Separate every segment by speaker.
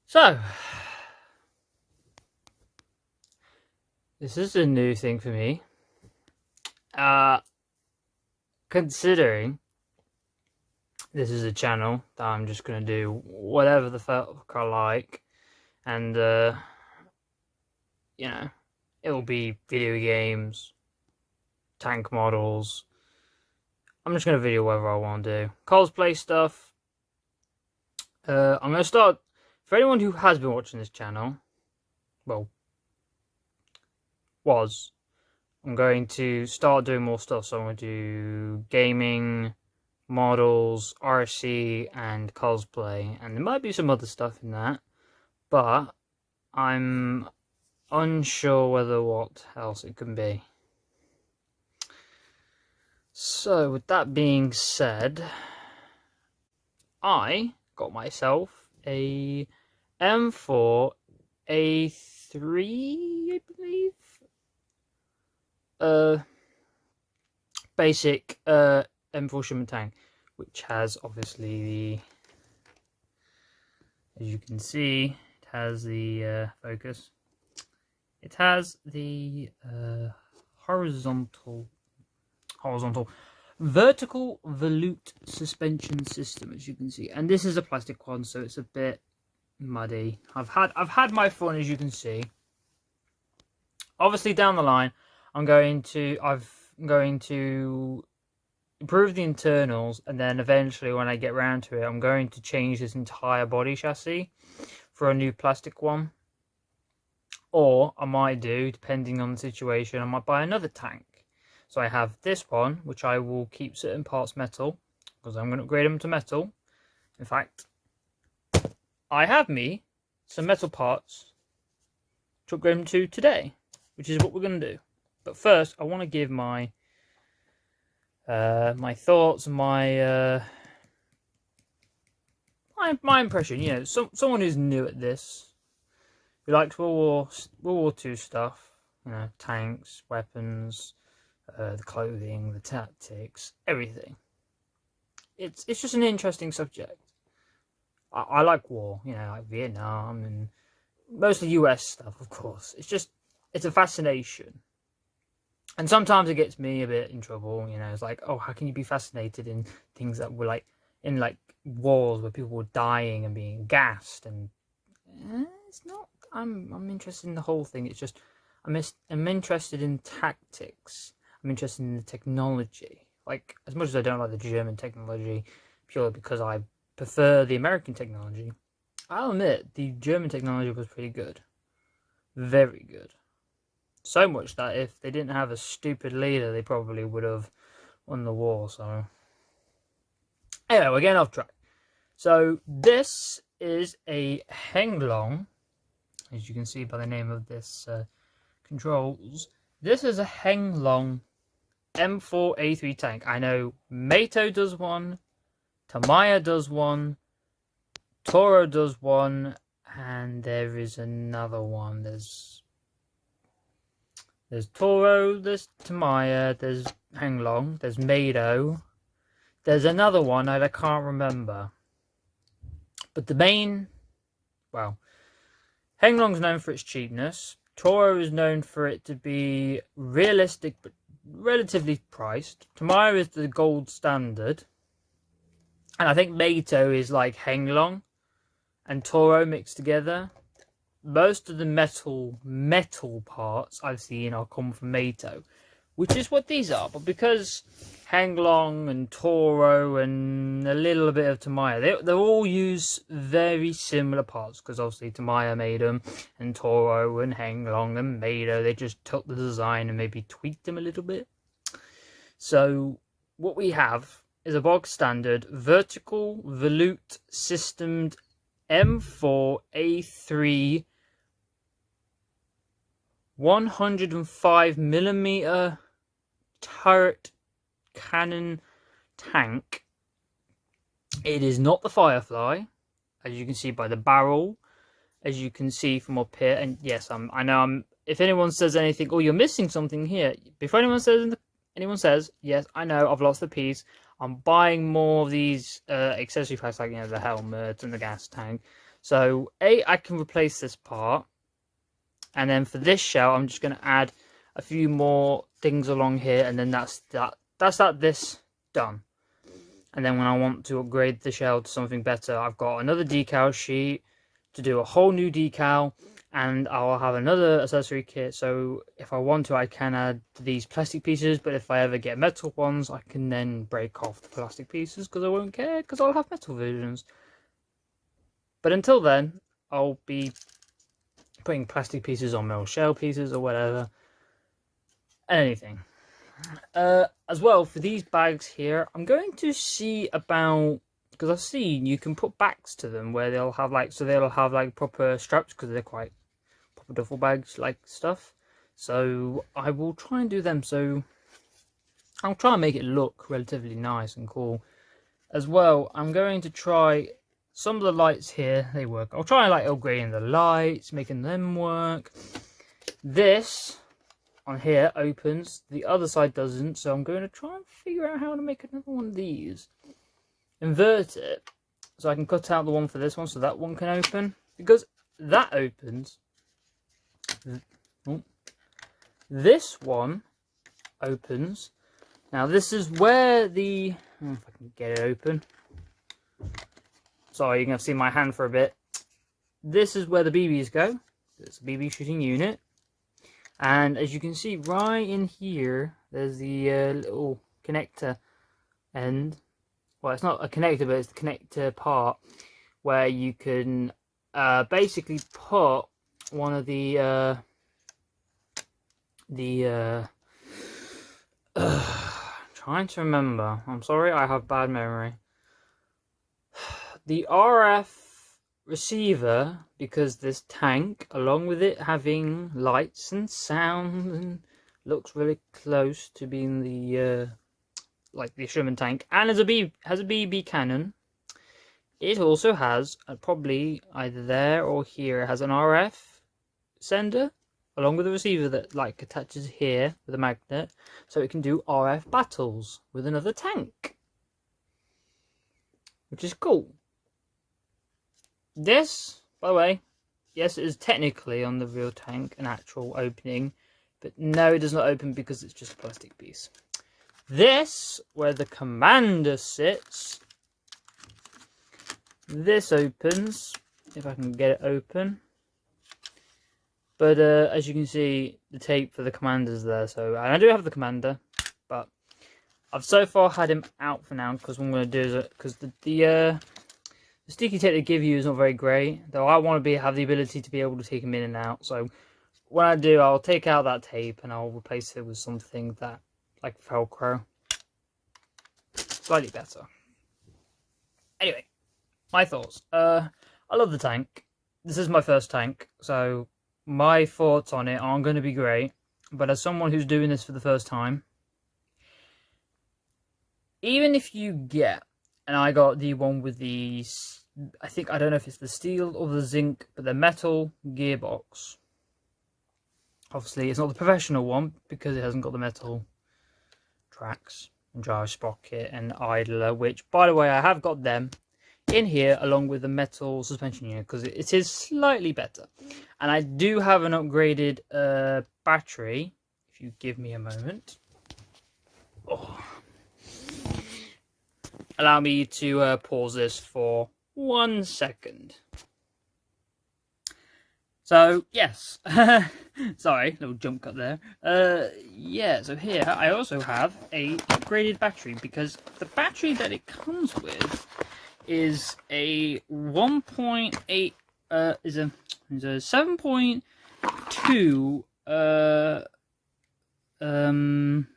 Speaker 1: So, this is a new thing for me. Considering this is a channel that I'm just going to do whatever the fuck I like, and you know, it will be video games, tank models. I'm just going to video whatever I want to do. Cosplay stuff. I'm going to start, for anyone who has been watching this channel, well, I'm going to start doing more stuff. So I'm going to do gaming, models, RC, and cosplay, and there might be some other stuff in that, but I'm unsure whether what else it can be. So with that being said, I got myself a M4A3, I believe, basic M4 Sherman tank, which has obviously the, as you can see, it has the focus. It has the vertical volute suspension system, as you can see, and this is a plastic one, so it's a bit muddy. I've had my fun, as you can see. Obviously, down the line, I'm going to improve the internals, and then eventually, when I get around to it, I'm going to change this entire body chassis for a new plastic one. Or I might do, depending on the situation, I might buy another tank. So I have this one, which I will keep certain parts metal, because I'm going to upgrade them to metal. In fact, I have me some metal parts to upgrade them to today, which is what we're going to do. But first, I want to give my my thoughts, my impression. You know, someone who's new at this, who likes World War II stuff. You know, tanks, weapons, the clothing, the tactics, everything. It's just an interesting subject. I like war. You know, like Vietnam and mostly US stuff, of course. It's a fascination. And sometimes it gets me a bit in trouble, you know. It's like, oh, how can you be fascinated in things that were like in like wars where people were dying and being gassed? And it's not. I'm interested in the whole thing. It's just I'm interested in tactics. I'm interested in the technology. Like, as much as I don't like the German technology, purely because I prefer the American technology, I'll admit the German technology was pretty good, very good. So much that if they didn't have a stupid leader, they probably would have won the war. So, anyway, we're getting off track. So, this is a HengLong, as you can see by the name of this controls. This is a HengLong M4A3 tank. I know Mato does one, Tamiya does one, Toro does one, and there is another one. There's Toro, there's Tamiya, there's HengLong, there's Mato, there's another one that I can't remember. But the main, well, HengLong's known for its cheapness. Toro is known for it to be realistic but relatively priced. Tamiya is the gold standard. And I think Mato is like HengLong and Toro mixed together. Most of the metal parts I've seen are come from Mato, which is what these are. But because HengLong and Toro and a little bit of Tamiya, they all use very similar parts, because obviously Tamiya made them, and Toro and HengLong and Mato, they just took the design and maybe tweaked them a little bit. So what we have is a bog standard vertical volute systemed M4A3 105mm turret cannon tank. It is not the Firefly, as you can see by the barrel, as you can see from up here. And yes, I know I'm if anyone says anything, oh, you're missing something here, before anyone says, yes, I know, I've lost the piece, I'm buying more of these accessory packs, like, you know, the helmet and the gas tank. So, I can replace this part, and then for this shell, I'm just going to add a few more things along here, and then that's this done. And then when I want to upgrade the shell to something better, I've got another decal sheet to do a whole new decal, and I'll have another accessory kit. So if I want to, I can add these plastic pieces, but if I ever get metal ones, I can then break off the plastic pieces because I won't care, because I'll have metal versions. But until then, I'll be putting plastic pieces on metal shell pieces or whatever. Anything. As well, for these bags here, I'm going to see about, because I've seen you can put backs to them where they'll have like, proper straps, because they're quite proper duffel bags like stuff. So I will try and do them. So I'll try and make it look relatively nice and cool. As well, I'm going to try some of the lights here. They work. I'll try like upgrading the lights, making them work. This on here opens, the other side doesn't, so I'm going to try and figure out how to make another one of these. Invert it, so I can cut out the one for this one, so that one can open, because that opens. This one opens. Now this is where the, if I can get it open. Sorry, you can see my hand for a bit. This is where the BBs go. It's a BB shooting unit. And as you can see right in here, there's the little connector end. Well, it's not a connector, but it's the connector part where you can basically put one of the trying to remember. I'm sorry, I have bad memory. The RF receiver, because this tank, along with it having lights and sound, and looks really close to being the like the Sherman tank, and has a BB cannon. It also has probably either there or here, it has an RF sender along with a receiver that like attaches here with a magnet, so it can do RF battles with another tank, which is cool. This, by the way, yes, it is technically on the real tank an actual opening, but no, it does not open because it's just a plastic piece. This, where the commander sits, this opens, if I can get it open. But as you can see, the tape for the commander's there, so, and I do have the commander, but I've so far had him out for now, because what I'm going to do is, because the sticky tape they give you is not very great, though I want to have the ability to be able to take them in and out. So when I do, I'll take out that tape and I'll replace it with something that, like Velcro, slightly better. Anyway, my thoughts. I love the tank. This is my first tank, so my thoughts on it aren't going to be great. But as someone who's doing this for the first time, even if you get, and I got the one with the, I don't know if it's the steel or the zinc, but the metal gearbox. Obviously, it's not the professional one because it hasn't got the metal tracks and drive sprocket and idler, which, by the way, I have got them in here along with the metal suspension unit because it is slightly better. And I do have an upgraded battery, if you give me a moment. Oh. Allow me to pause this for 1 second. So, yes. Sorry, little jump cut there. Yeah, so here I also have a upgraded battery because the battery that it comes with is a 1.8 is a 7.2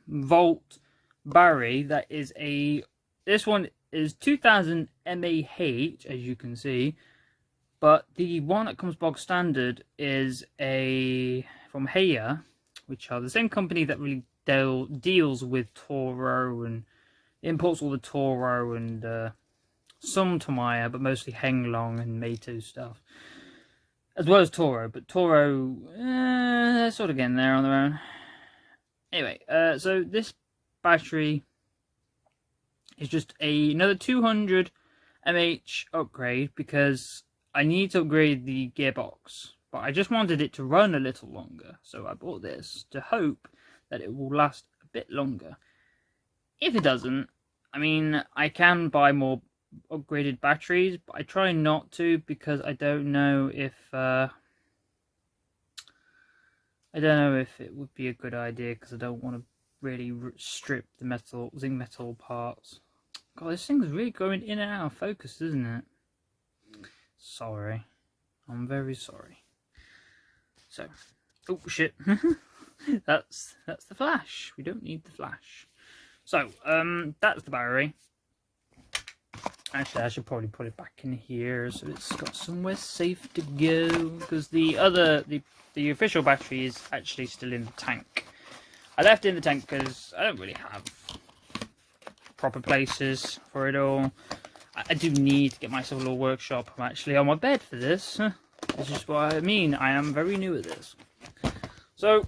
Speaker 1: volt battery. That is this one is 2000 mAh, as you can see, but the one that comes bog standard is from Haya, which are the same company that really deals with Toro and imports all the Toro and some Tamiya, but mostly HengLong and Meito stuff. as well as Toro, but Toro, they're sort of getting there on their own. Anyway, so this battery is just another 200 mAh upgrade because I need to upgrade the gearbox, but I just wanted it to run a little longer, so I bought this to hope that it will last a bit longer. If it doesn't, I mean, I can buy more upgraded batteries, but I try not to because I don't know if it would be a good idea, because I don't want to really strip the zinc metal parts. God, this thing's really going in and out of focus, isn't it? Sorry. I'm very sorry. So, oh shit. that's the flash. We don't need the flash. So, that's the battery. Actually, I should probably put it back in here so it's got somewhere safe to go, because the official battery is actually still in the tank. I left it in the tank because I don't really have proper places for it all. I do need to get myself a little workshop. I'm actually on my bed for this. This is what I mean. I am very new at this. So,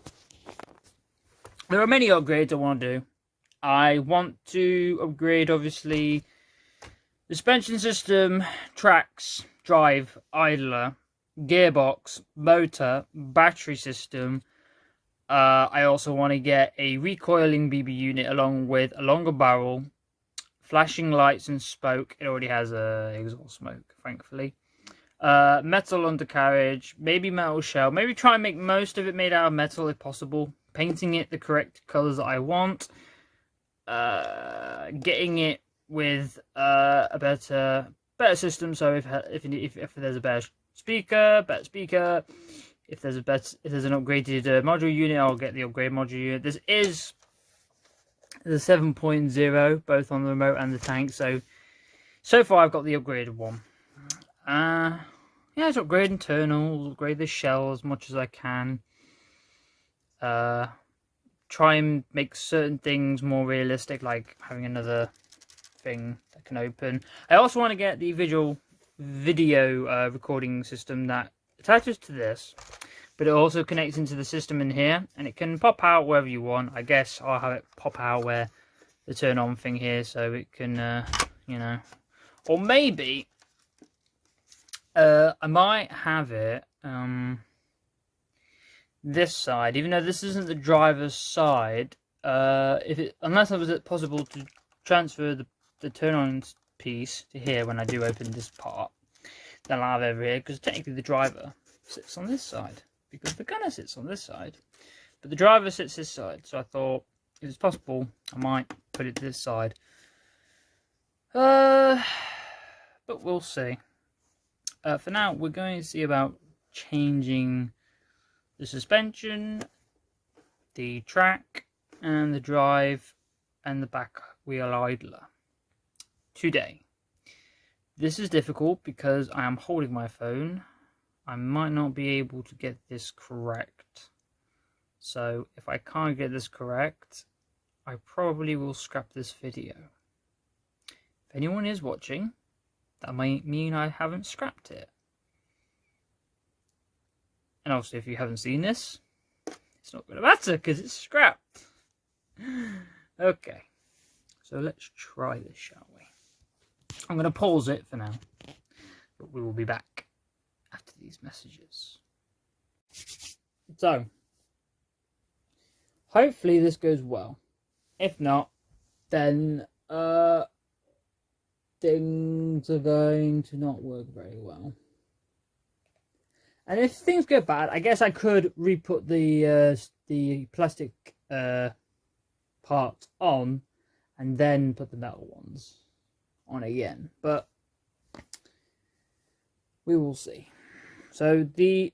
Speaker 1: there are many upgrades I want to do. I want to upgrade, obviously, the suspension system, tracks, drive, idler, gearbox, motor, battery system. I also want to get a recoiling BB unit along with a longer barrel, flashing lights and spoke. It already has a exhaust smoke, thankfully. Metal undercarriage, maybe metal shell. Maybe try and make most of it made out of metal if possible. Painting it the correct colours that I want. Getting it with a better system. So if there's a better speaker, if there's an upgraded module unit, I'll get the upgrade module unit. This is the 7.0, both on the remote and the tank. So far I've got the upgraded one. Yeah, just upgrade internals, upgrade the shell as much as I can. Try and make certain things more realistic, like having another thing that can open. I also want to get the video recording system that attaches to this, but it also connects into the system in here, and it can pop out wherever you want. I guess I'll have it pop out where the turn on thing here, so it can, you know, or maybe I might have it this side, even though this isn't the driver's side. Unless it was possible to transfer the turn on piece to here when I do open this part, then I'll have it over here, because technically the driver sits on this side, because the gunner sits on this side, but the driver sits this side. So I thought, if it's possible, I might put it to this side. But we'll see. For now, we're going to see about changing the suspension, the track, and the drive, and the back wheel idler today. This is difficult because I am holding my phone. I might not be able to get this correct. So if I can't get this correct, I probably will scrap this video. If anyone is watching, that might mean I haven't scrapped it. And also, if you haven't seen this, it's not going to matter because it's scrapped. Okay, so let's try this, shall we? I'm going to pause it for now, but we will be back after these messages. So, hopefully this goes well. If not, then things are going to not work very well. And if things go bad, I guess I could re-put the plastic part on and then put the metal ones on again. But we will see. So the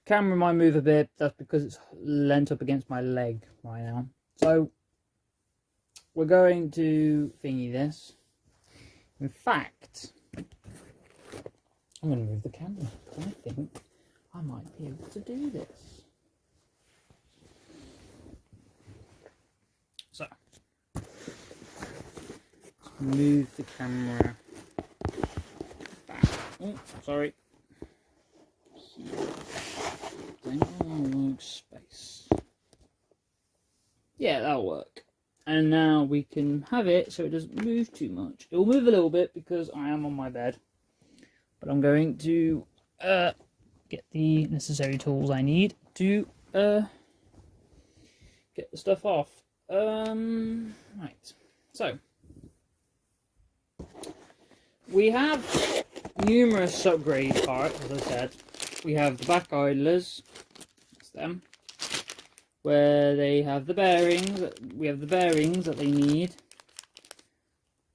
Speaker 1: camera might move a bit. That's because it's leant up against my leg right now. So we're going to thingy this. In fact, I'm going to move the camera. I think I might be able to do this. So, let's move the camera back. Oh, sorry. Here. space. Yeah, that'll work. And now we can have it so it doesn't move too much. It will move a little bit because I am on my bed. But I'm going to get the necessary tools I need to get the stuff off. Right, so we have numerous upgrade parts, as I said. We have the back idlers, that's them, where they have the bearings. We have the bearings that they need.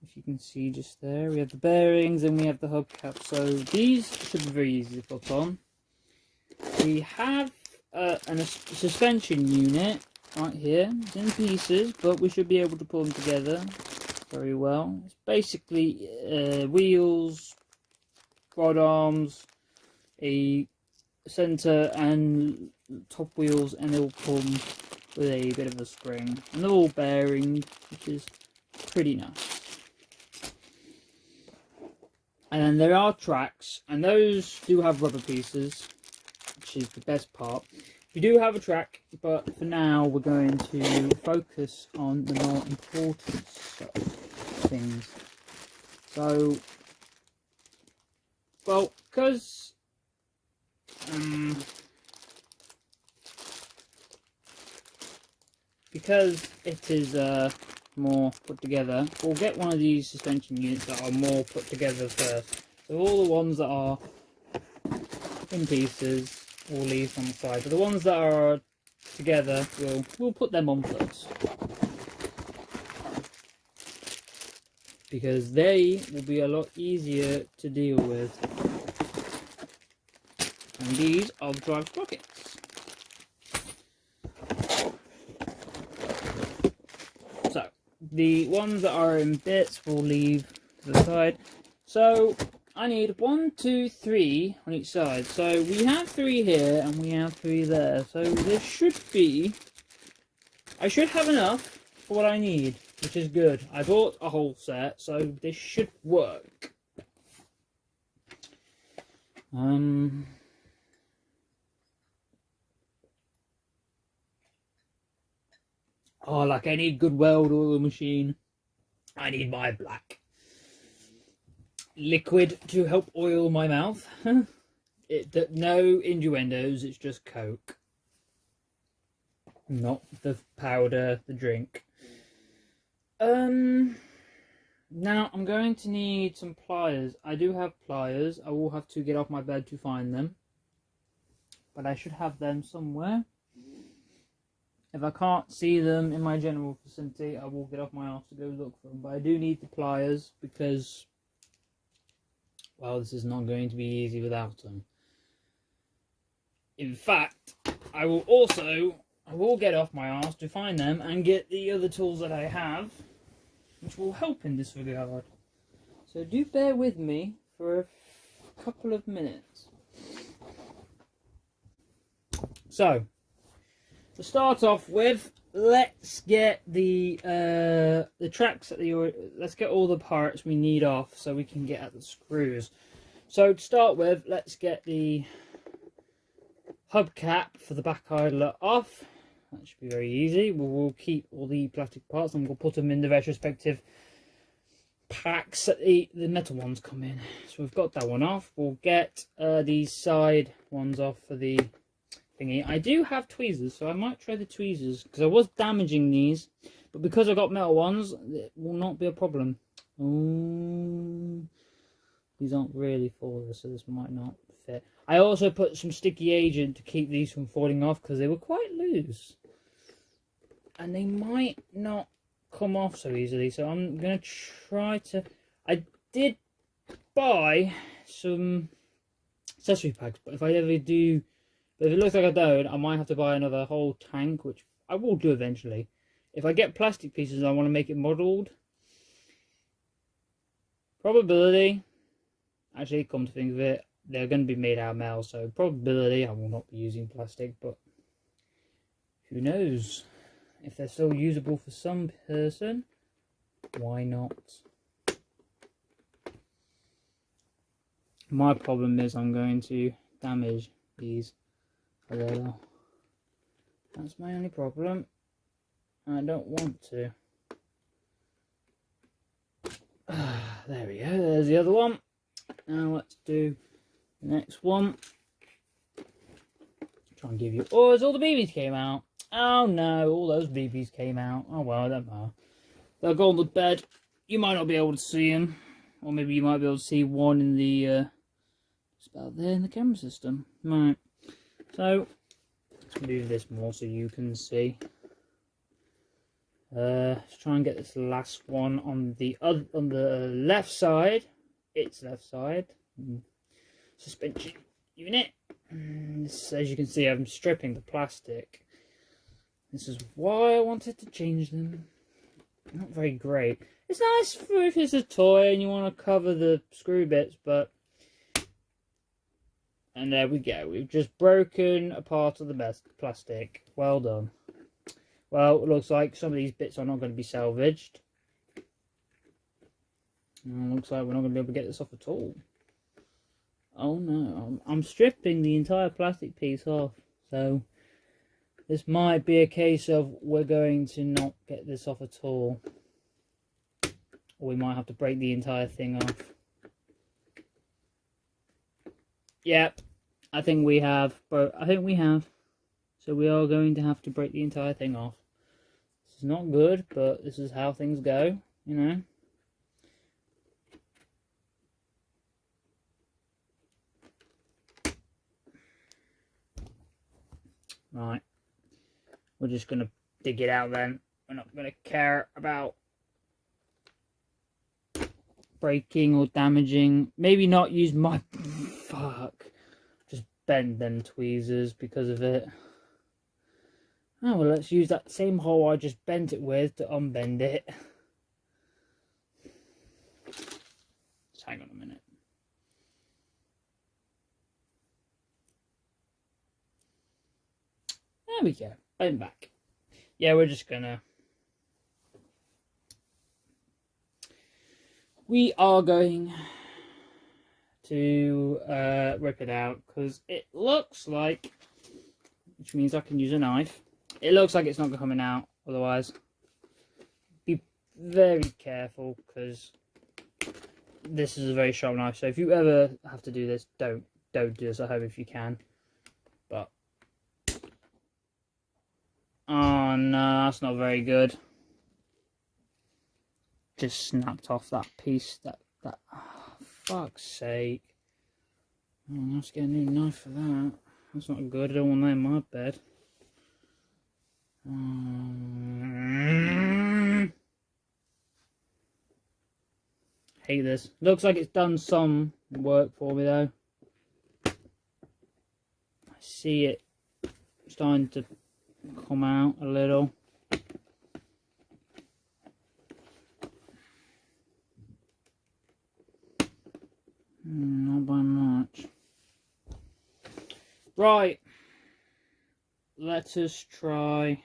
Speaker 1: If you can see just there, we have the bearings and we have the hubcap. So these should be very easy to put on. We have a suspension unit right here. It's in pieces, but we should be able to pull them together very well. It's basically wheels, rod arms, a center and top wheels, and they'll come with a bit of a spring. And they're all bearing, which is pretty nice. And then there are tracks, and those do have rubber pieces, which is the best part. We do have a track, but for now we're going to focus on the more important things. So, well, because it is more put together, we'll get one of these suspension units that are more put together first. So all the ones that are in pieces we'll leave on the side, but the ones that are together we'll put them on first, because they will be a lot easier to deal with. And these are the drive sprockets. So the ones that are in bits we'll leave to the side. So I need 1, 2, 3 on each side. So we have 3 here and we have 3 there. So there should be, I should have enough for what I need, which is good. I bought a whole set, so this should work. Oh, like any good weld oil machine, I need my black liquid to help oil my mouth. No innuendos, it's just Coke, not the powder, the drink. Now I'm going to need some pliers. I do have pliers. I will have to get off my bed to find them, but I should have them somewhere. If I can't see them in my general vicinity, I will get off my arse to go look for them. But I do need the pliers because, well, this is not going to be easy without them. In fact, I will get off my arse to find them and get the other tools that I have, which will help in this regard. So do bear with me for a couple of minutes. So, to start off with, let's get the tracks at let's get all the parts we need off so we can get at the screws. So to start with, let's get the hubcap for the back idler off. That should be very easy. We'll keep all the plastic parts and we'll put them in the retrospective packs that the metal ones come in. So we've got that one off. We'll get these side ones off for the thingy. I do have tweezers, so I might try the tweezers because I was damaging these, but because I got metal ones, it will not be a problem. Oh, these aren't really for this, so this might not fit. I also put some sticky agent to keep these from falling off because they were quite loose, and they might not come off so easily. So I'm gonna try to. I did buy some accessory packs, but if I ever do. But if it looks like I don't, I might have to buy another whole tank, which I will do eventually. If I get plastic pieces and I want to make it modelled, probability, actually, come to think of it, they're going to be made out of metal, so probability I will not be using plastic, but who knows? If they're still usable for some person, why not? My problem is I'm going to damage these a little. That's my only problem. I don't want to. There we go, there's the other one. Now let's do the next one. Try and give you... Oh, all the BBs came out. Oh no, all those BBs came out. Oh well, I don't know. They'll go on the bed. You might not be able to see them. Or maybe you might be able to see one in the... it's about there in the camera system. Right. So, let's move this more so you can see. Let's try and get this last one on the left side. Its left side. Suspension unit. As you can see, I'm stripping the plastic. This is why I wanted to change them. Not very great. It's nice for if it's a toy and you want to cover the screw bits, but... And there we go. We've just broken a part of the plastic. Well done. Well, it looks like some of these bits are not going to be salvaged. And it looks like we're not going to be able to get this off at all. Oh no, I'm stripping the entire plastic piece off. So, this might be a case of we're going to not get this off at all. Or we might have to break the entire thing off. Yep, I think we have. But I think we have. So we are going to have to break the entire thing off. This is not good, but this is how things go, you know. Right. We're just going to dig it out then. We're not going to care about breaking or damaging. Maybe not use my... Fuck. Just bend them tweezers because of it. Oh, well, let's use that same hole I just bent it with to unbend it. Just hang on a minute. There we go. I'm back. Yeah, we're just gonna... We are going to rip it out because it looks like, which means I can use a knife. It looks like it's not coming out, otherwise be very careful because this is a very sharp knife. So if you ever have to do this, don't do this at home if you can. But oh no, that's not very good. Just snapped off that piece. That oh, fuck's sake. Oh, I'll have to get a new knife for that. That's not good. I don't want that in my bed. Hate this. Looks like it's done some work for me though. I see it starting to come out a little. Not by much. Right. Let us try.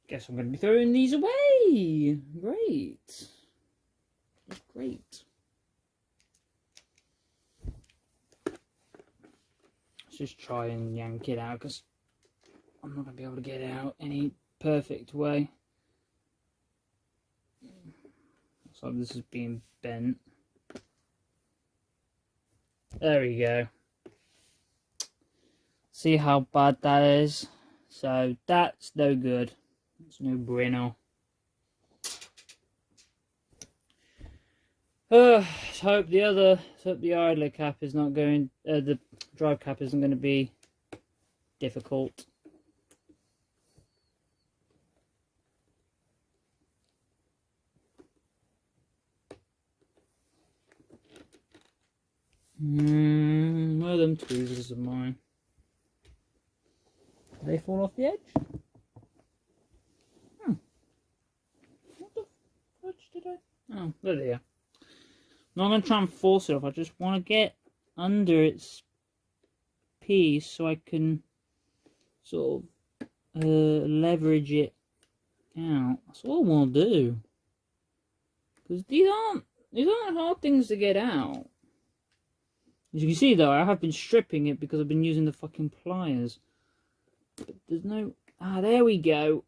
Speaker 1: Guess I'm going to be throwing these away. Great. That's great. Let's just try and yank it out because I'm not going to be able to get it out any perfect way. So this is being bent. There we go. See how bad that is? So that's no good. It's no bueno. Let's hope the idler cap is not going. The drive cap isn't going to be difficult. Where are them tweezers of mine? Did they fall off the edge? What the fudge did I... Oh, there they are. I'm not going to try and force it off. I just want to get under its piece so I can sort of leverage it out. That's all I want to do. Because these aren't hard things to get out. As you can see though, I have been stripping it because I've been using the fucking pliers. But there's no... Ah, there we go.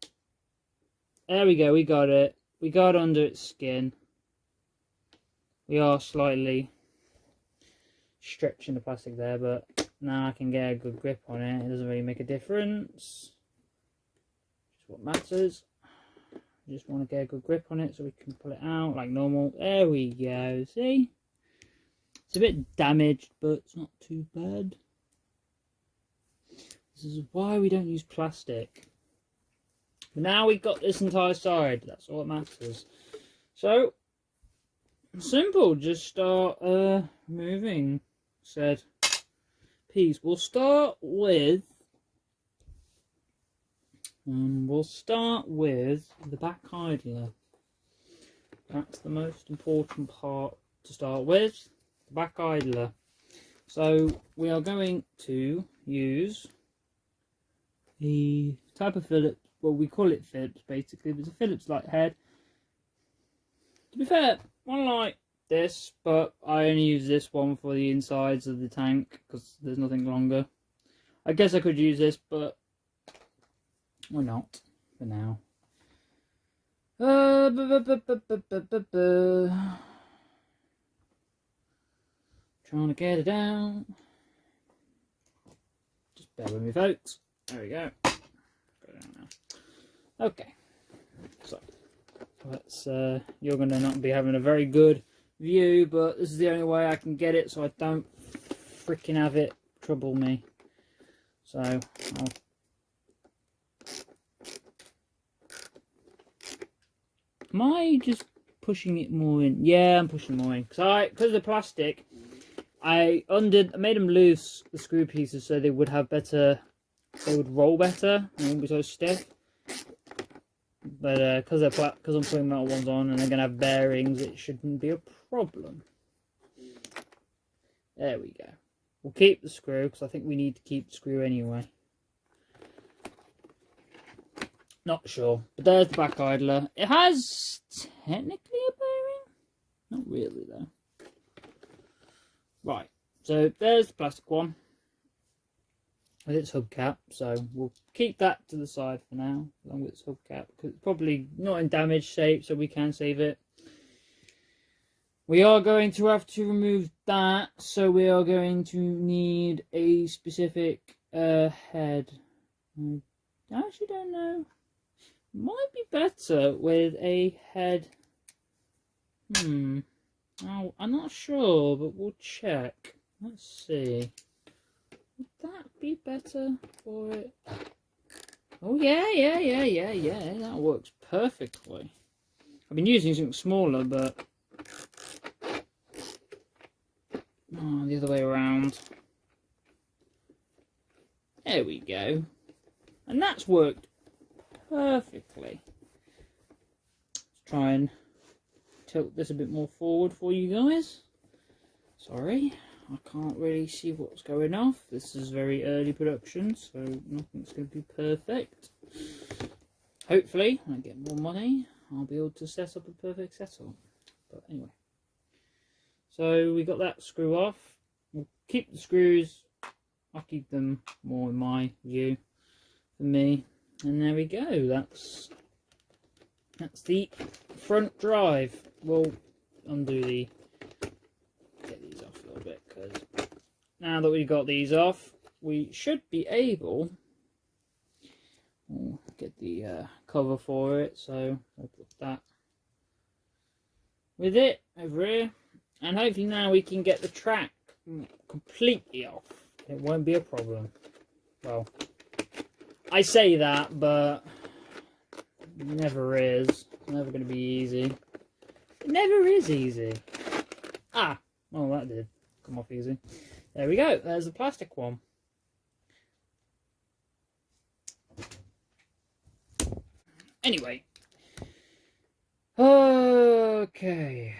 Speaker 1: There we go, we got it. We got under its skin. We are slightly stretching the plastic there, but now I can get a good grip on it. It doesn't really make a difference. Just what matters. I just want to get a good grip on it so we can pull it out like normal. There we go, see? It's a bit damaged, but it's not too bad. This is why we don't use plastic. But now we've got this entire side. That's all that matters. So, simple. Just start moving said piece. We'll start with the back idler. That's the most important part to start with. The back idler. So we are going to use the type of Phillips. Well, we call it Phillips basically. There's a Phillips light head. To be fair, one like this, but I only use this one for the insides of the tank because there's nothing longer. I guess I could use this, but why not for now? Trying to get it down. Just bear with me, folks. There we go. Go down now. Okay. So let's. You're gonna not be having a very good view, but this is the only way I can get it, so I don't freaking have it trouble me. So am I just pushing it more in? Yeah, I'm pushing more in because of the plastic. I made them loose, the screw pieces, so they would have better. They would roll better and wouldn't be so stiff. But because I'm putting metal ones on and they're gonna have bearings, it shouldn't be a problem. There we go. We'll keep the screw because I think we need to keep the screw anyway. Not sure, but there's the back idler. It has technically a bearing, not really though. Right, so there's the plastic one with its hubcap. So we'll keep that to the side for now, along with its hubcap, because it's probably not in damaged shape, so we can save it. We are going to have to remove that, so we are going to need a specific head. I actually don't know. Might be better with a head. Oh, I'm not sure, but we'll check. Let's see. Would that be better for it? Oh yeah. That works perfectly. I've been using something smaller, but the other way around. There we go. And that's worked perfectly. Let's try and tilt this a bit more forward for you guys. Sorry, I can't really see what's going off. This is very early production, so nothing's going to be perfect. Hopefully, when I get more money, I'll be able to set up a perfect setup. But anyway. So we got that screw off. We'll keep the screws. I'll keep them more in my view for me. And there we go. That's the front drive. We'll undo get these off a little bit, because now that we've got these off, we should be able to get the cover for it. So I'll put that with it over here. And hopefully now we can get the track completely off. It won't be a problem. Well, I say that, but it never is. It's never going to be easy. It never is easy. Ah, well, that did come off easy. There we go. There's the plastic one. Anyway. Okay.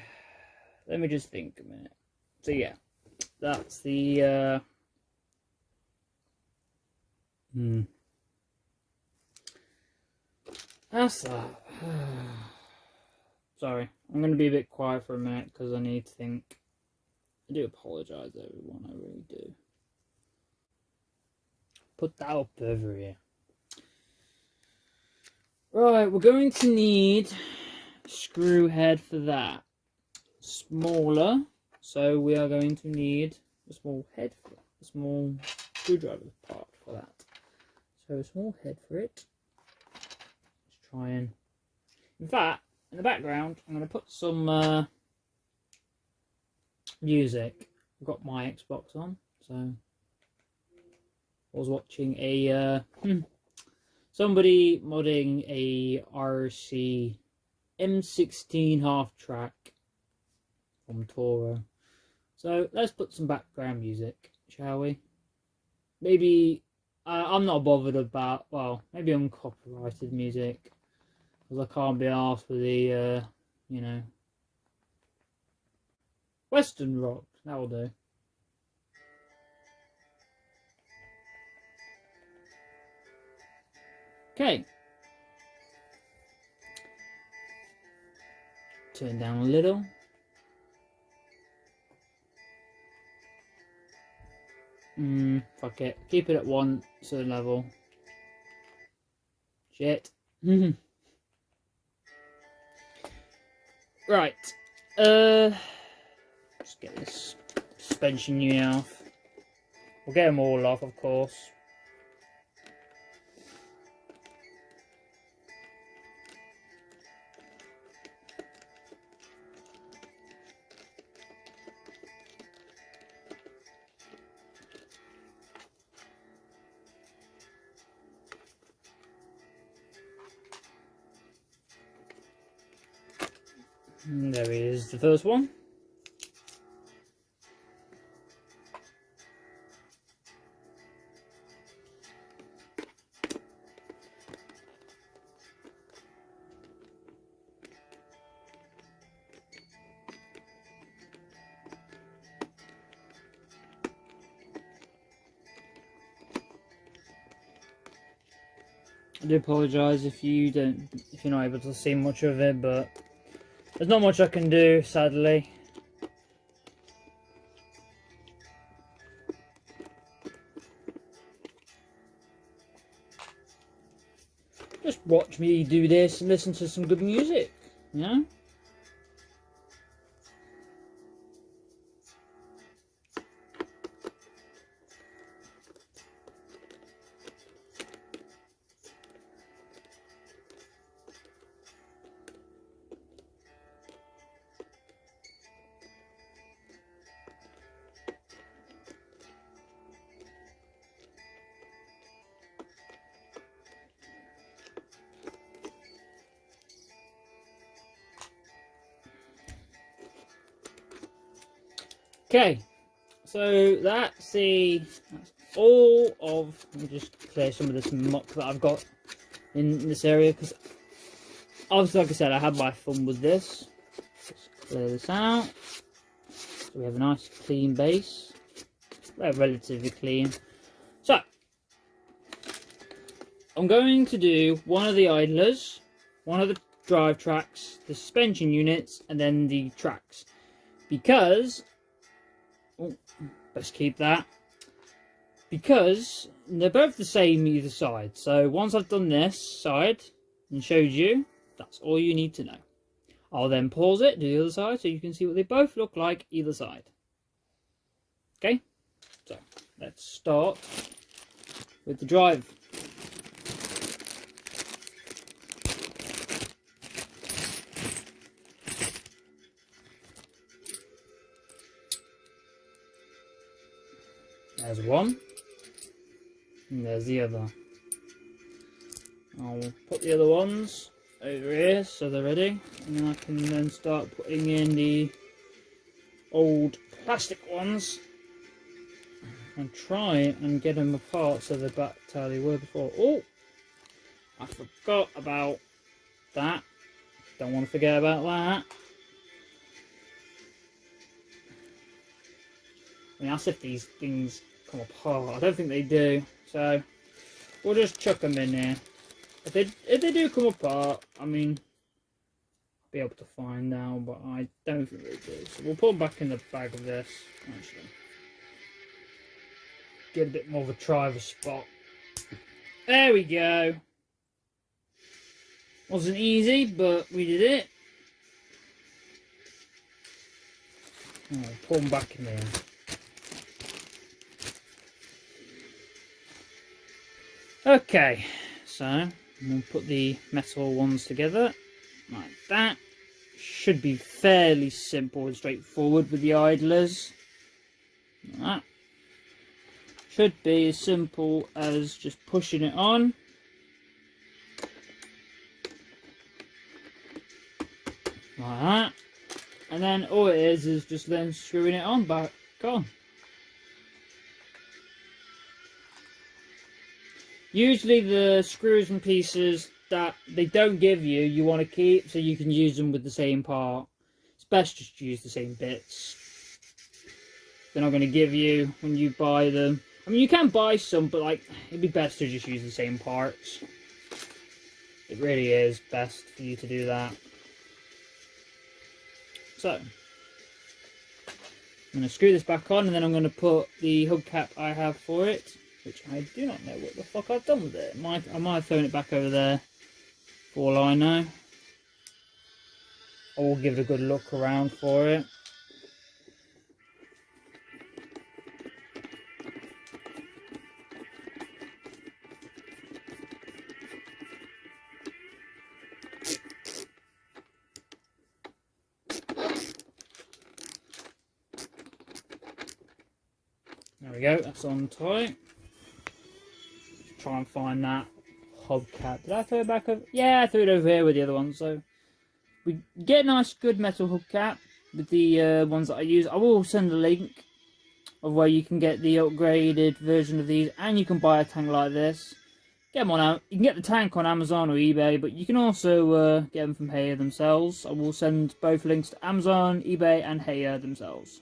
Speaker 1: Let me just think a minute. So yeah, that's the that's that. Sorry, I'm going to be a bit quiet for a minute because I need to think I do apologise, everyone. I really do. Put that up over here. Right, we're going to need a screw head for that. Smaller, so we are going to need a small head for it, a small screwdriver part for that. So a small head for it. Let's try and... In fact, in the background, I'm going to put some music. I've got my Xbox on, so I was watching a somebody modding a RC M16 half track from Toro. So let's put some background music, shall we? Maybe I'm not bothered about, well, maybe uncopyrighted music, because I can't be arsed with the you know, Western rock. That'll do. Okay. Turn down a little. Fuck it. Keep it at one certain level. Shit. Right. Let's get this suspension unit off. We'll get them all off, of course. And there is the first one. I do apologise if you're not able to see much of it, but there's not much I can do, sadly. Just watch me do this and listen to some good music, you know? Okay, so that's all of. Let me just clear some of this muck that I've got in this area, because obviously, like I said, I had my fun with this. Let's clear this out. So we have a nice clean base. They're relatively clean. So I'm going to do one of the idlers, one of the drive tracks, the suspension units, and then the tracks, because let's keep that, because they're both the same either side. So once I've done this side and showed you, that's all you need to know. I'll then pause it, do the other side, so you can see what they both look like either side. Okay, so let's start with the drive. There's one, and there's the other. I'll put the other ones over here so they're ready, and then I can then start putting in the old plastic ones and try and get them apart so they're back to how they were before. Oh, I forgot about that. Don't want to forget about that. I mean, that's if these things come apart. I don't think they do, so we'll just chuck them in here. If they do come apart, I mean, be able to find now, but I don't think we do. So we'll put them back in the bag of this. Actually, get a bit more of a try of a spot. There we go. Wasn't easy, but we did it. Oh, pull them back in there. Okay, so we'll put the metal ones together like that. Should be fairly simple and straightforward with the idlers. Like that. Should be as simple as just pushing it on. Like that. And then all it is just then screwing it on back on. Usually the screws and pieces that they don't give you, you want to keep so you can use them with the same part. It's best just to use the same bits. They're not going to give you when you buy them. I mean, you can buy some, but like it'd be best to just use the same parts. It really is best for you to do that. So, I'm going to screw this back on, and then I'm going to put the hubcap I have for it, which I do not know what the fuck I've done with it. I might have thrown it back over there, for all I know. I will give it a good look around for it. There we go, that's on tight. Try and find that hubcap. Did I throw it back over? Yeah, I threw it over here with the other one. So we get a nice, good metal hubcap with the ones that I use. I will send a link of where you can get the upgraded version of these, and you can buy a tank like this. Get them on out. You can get the tank on Amazon or eBay, but you can also get them from Haya themselves. I will send both links to Amazon, eBay, and Haya themselves,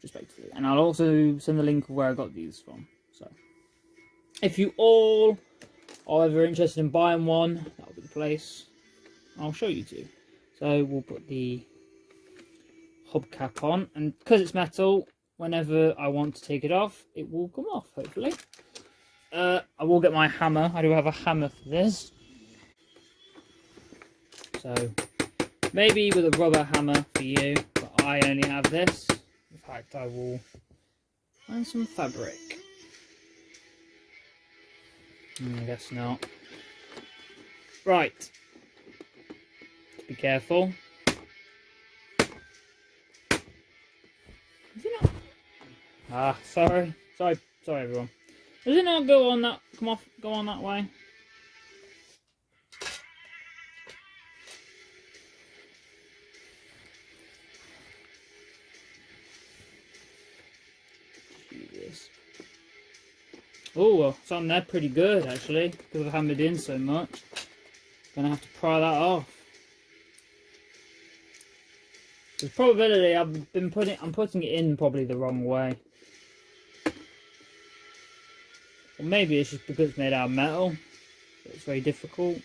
Speaker 1: respectively. And I'll also send the link of where I got these from. So, if you all are ever interested in buying one, that'll be the place. I'll show you two. So we'll put the hubcap on, and because it's metal, whenever I want to take it off, it will come off, hopefully. I will get my hammer. I do have a hammer for this. So, maybe with a rubber hammer for you, but I only have this. In fact, I will find some fabric. I guess not. Right. Be careful. Is it not? Ah, sorry everyone. Does it not go on that? Go on that way. Jesus. Oh, well, it's on there pretty good actually, because I've hammered in so much. Gonna have to pry that off. There's probability I'm putting it in probably the wrong way. Or maybe it's just because it's made out of metal. It's very difficult.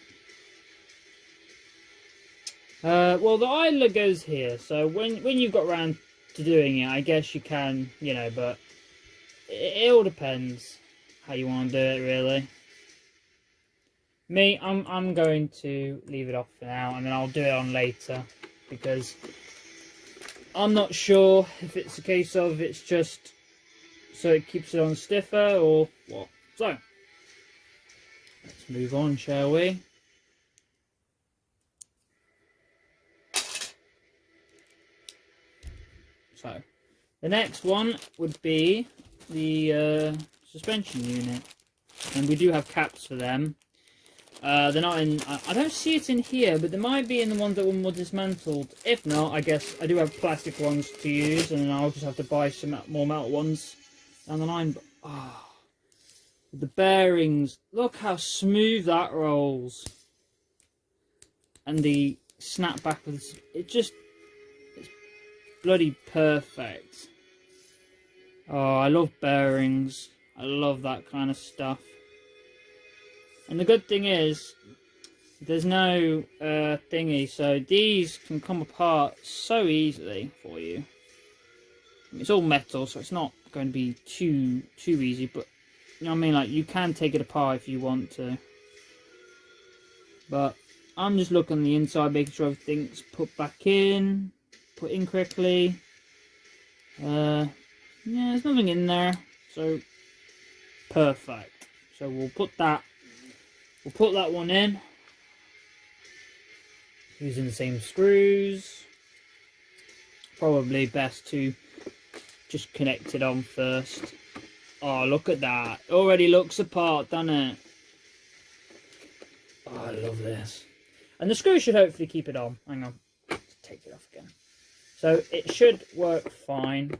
Speaker 1: Well, the idler goes here, so when you've got around to doing it, I guess you can, you know, but it all depends how you want to do it, really. Me, I'm going to leave it off for now, and then I'll do it on later, because I'm not sure if it's a case of it's just so it keeps it on stiffer or what. So, let's move on, shall we? So, the next one would be the suspension unit. And we do have caps for them. They're not in... I don't see it in here, but they might be in the ones that were more dismantled. If not, I guess I do have plastic ones to use, and then I'll just have to buy some more metal ones down the line. But, oh, the bearings, look how smooth that rolls. And the snapback of this, it's bloody perfect. Oh, I love bearings. I love that kind of stuff. And the good thing is, there's no thingy, so these can come apart so easily for you. It's all metal, so it's not going to be too easy, but you know what I mean, like you can take it apart if you want to. But I'm just looking on the inside, making sure everything's put back in, put in correctly. Yeah, there's nothing in there, so perfect. So we'll put that one in using the same screws. Probably best to just connect it on first. Oh, look at that. It already looks apart, doesn't it? Oh, I love this. And the screw should hopefully keep it on. Hang on. Let's take it off again. So it should work fine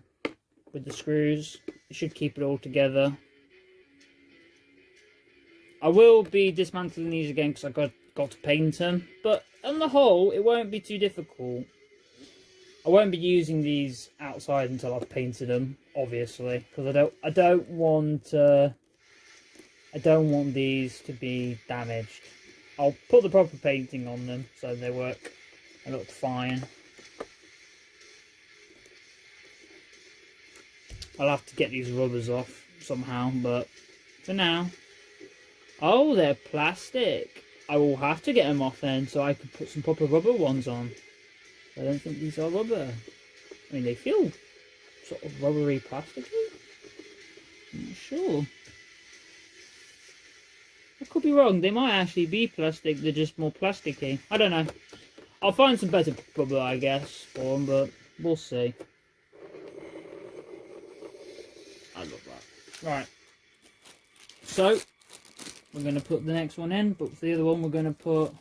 Speaker 1: with the screws. It should keep it all together. I will be dismantling these again because I've got to paint them. But on the whole, it won't be too difficult. I won't be using these outside until I've painted them, obviously, because I don't want these to be damaged. I'll put the proper painting on them so they work and look fine. I'll have to get these rubbers off somehow, but for now. Oh, they're plastic. I will have to get them off then so I can put some proper rubber ones on. I don't think these are rubber. I mean, they feel sort of rubbery, plasticky. I'm not sure. I could be wrong. They might actually be plastic. They're just more plasticky. I don't know. I'll find some better rubber, I guess, for them, but we'll see. I love that. Right. So, we're going to put the next one in, but for the other one, we're going to put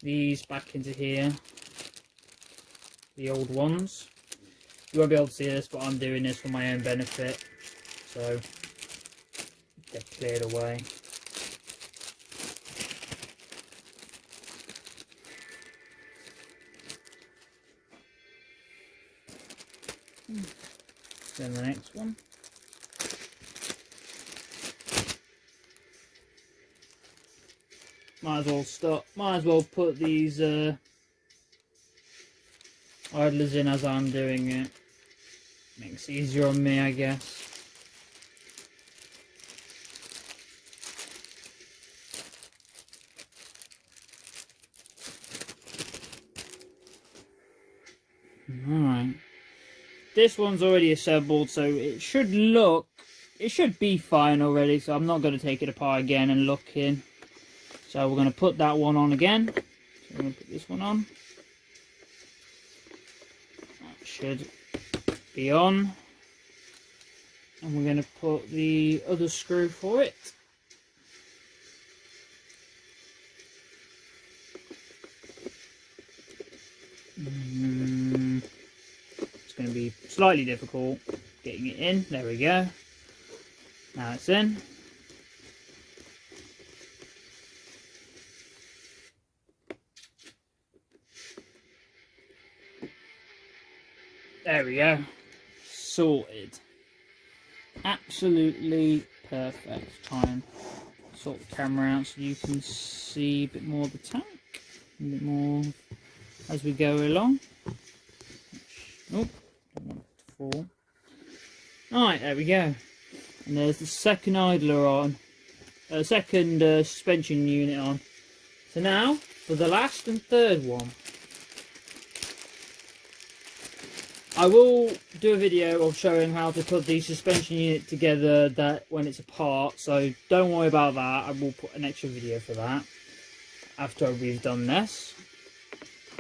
Speaker 1: these back into here. The old ones. You won't be able to see this, but I'm doing this for my own benefit. So, they're cleared away. Then the next one. Might as well put these idlers in as I'm doing it. Makes it easier on me, I guess. Alright. This one's already assembled, so it should be fine already, so I'm not going to take it apart again and look in. So we're going to put that one on again. So we're going to put this one on. That should be on. And we're going to put the other screw for it. It's going to be slightly difficult getting it in. There we go. Now it's in. There we go. Sorted. Absolutely perfect. Try and sort the camera out so you can see a bit more of the tank. A bit more as we go along. Oh, don't want it to fall. Alright, there we go. And there's the second idler on. Second suspension unit on. So now, for the last and third one. I will do a video of showing how to put the suspension unit together that when it's apart, so don't worry about that. I will put an extra video for that after we've done this.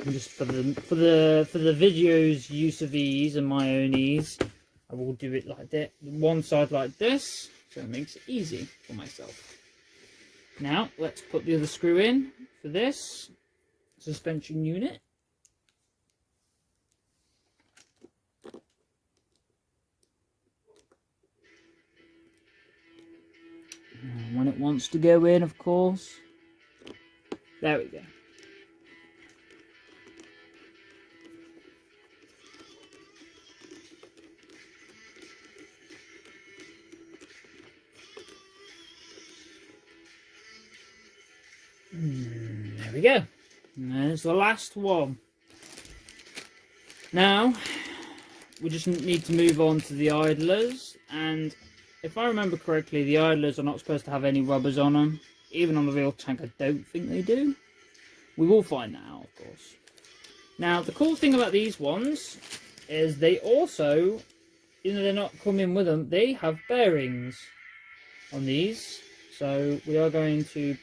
Speaker 1: And just for the video's use of ease and my own ease, I will do it like that, one side like this, so it makes it easy for myself. Now let's put the other screw in for this suspension unit. When it wants to go in, of course. There we go. we go. And there's the last one. Now, we just need to move on to the idlers. And if I remember correctly, the idlers are not supposed to have any rubbers on them. Even on the real tank, I don't think they do. We will find that out, of course. Now, the cool thing about these ones is they also, even though they're not coming with them, they have bearings on these. So we are going to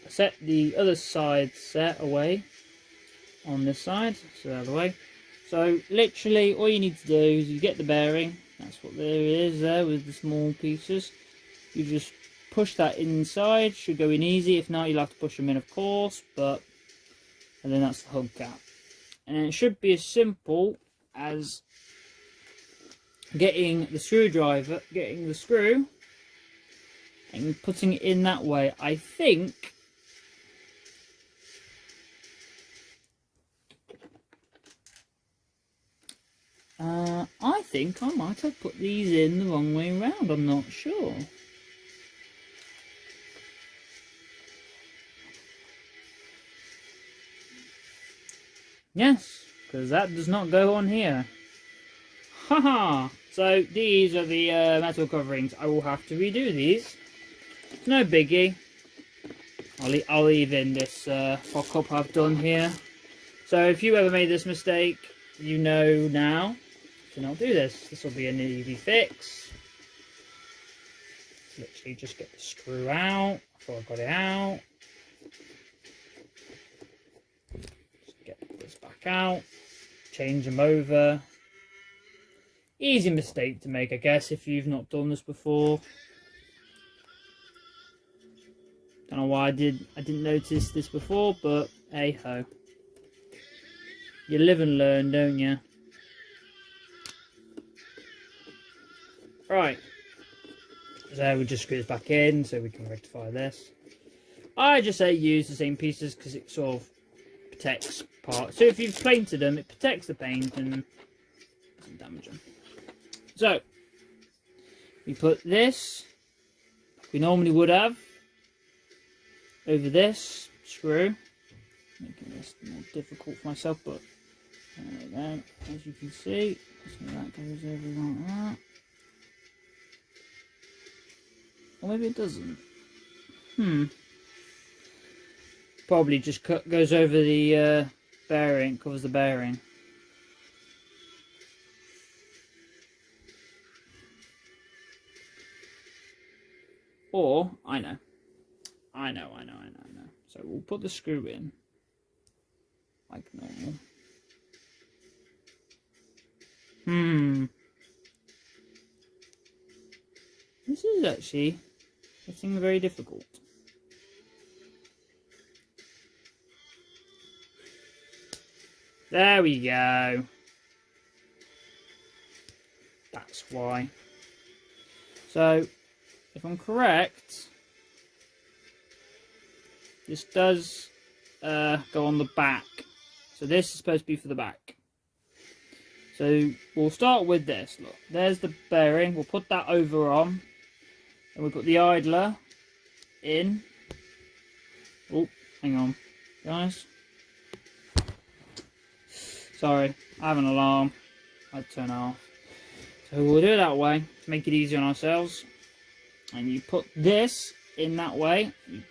Speaker 1: set the other side set away on this side, so out of the way. So literally all you need to do is you get the bearing. That's what there is there with the small pieces. You just push that inside, should go in easy. If not, you'll have to push them in, of course, and then that's the hubcap. And it should be as simple as getting the screwdriver, getting the screw and putting it in that way. I think I might have put these in the wrong way around. I'm not sure. Yes, because that does not go on here. Haha! So these are the metal coverings. I will have to redo these. It's no biggie. I'll leave in this fuck-up I've done here. So if you ever made this mistake, you know now to not do this. This will be an easy fix. Literally just get the screw out. Before I got it out. Just get this back out. Change them over. Easy mistake to make, I guess, if you've not done this before. Don't know why I didn't notice this before, but hey ho. You live and learn, don't you? Right. So we just screw this back in so we can rectify this. I just say use the same pieces because it sort of protects parts. So if you've painted them, it protects the paint and doesn't damage them. So we put this, like we normally would have, over this screw, making this more difficult for myself, but there we go. As you can see, so that goes over like that. Or maybe it doesn't. Probably just goes over the bearing, covers the bearing. Or, I know. So we'll put the screw in, like normal. This is actually getting very difficult. There we go. That's why. So, if I'm correct, this does go on the back. So this is supposed to be for the back. So we'll start with this. Look, there's the bearing. We'll put that over on. And we'll put the idler in. Oh, hang on, guys. Sorry, I have an alarm. I'd turn it off. So we'll do it that way to make it easy on ourselves. And you put this in that way. You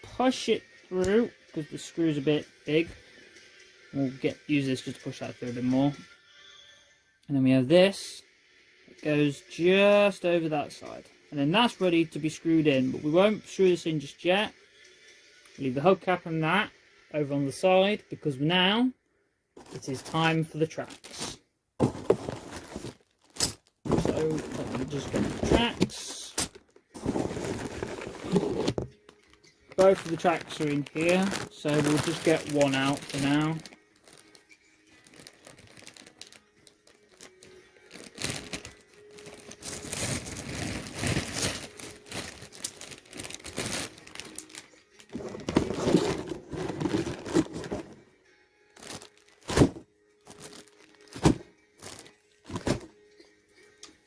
Speaker 1: push it through because the screw's a bit big. We'll use this just to push that through a bit more. And then we have this. It goes just over that side. And then that's ready to be screwed in. But we won't screw this in just yet. Leave the hubcap and that over on the side because now it is time for the tracks. So let me just get the tracks. Both of the tracks are in here, so we'll just get one out for now.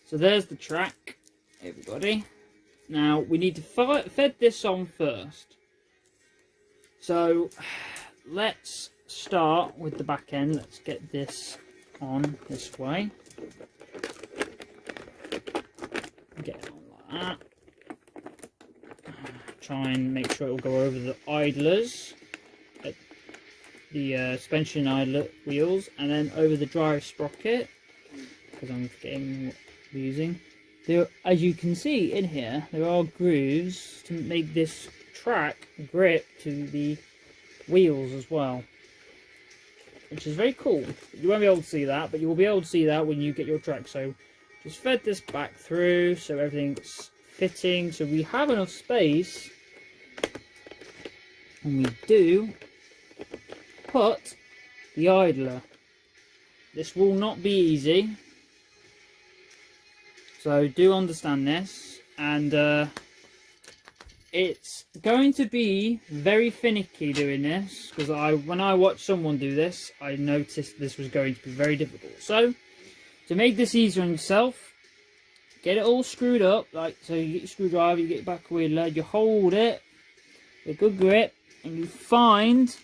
Speaker 1: So there's the track, everybody. Now we need to fed this on first. So let's start with the back end. Let's get this on this way. Get it on like that. Try and make sure it will go over the idlers, the suspension idler wheels, and then over the drive sprocket, because I'm forgetting what we're using. There, as you can see in here, there are grooves to make this track grip to the wheels as well, which is very cool. You won't be able to see that, but you will be able to see that when you get your track. So just fed this back through so everything's fitting, so we have enough space, and we do put the idler. This will not be easy, so do understand this, and it's going to be very finicky doing this, because when I watched someone do this, I noticed this was going to be very difficult. So to make this easier on yourself, get it all screwed up, like so. You get your screwdriver, you get your back wheeler, you hold it with a good grip, and you find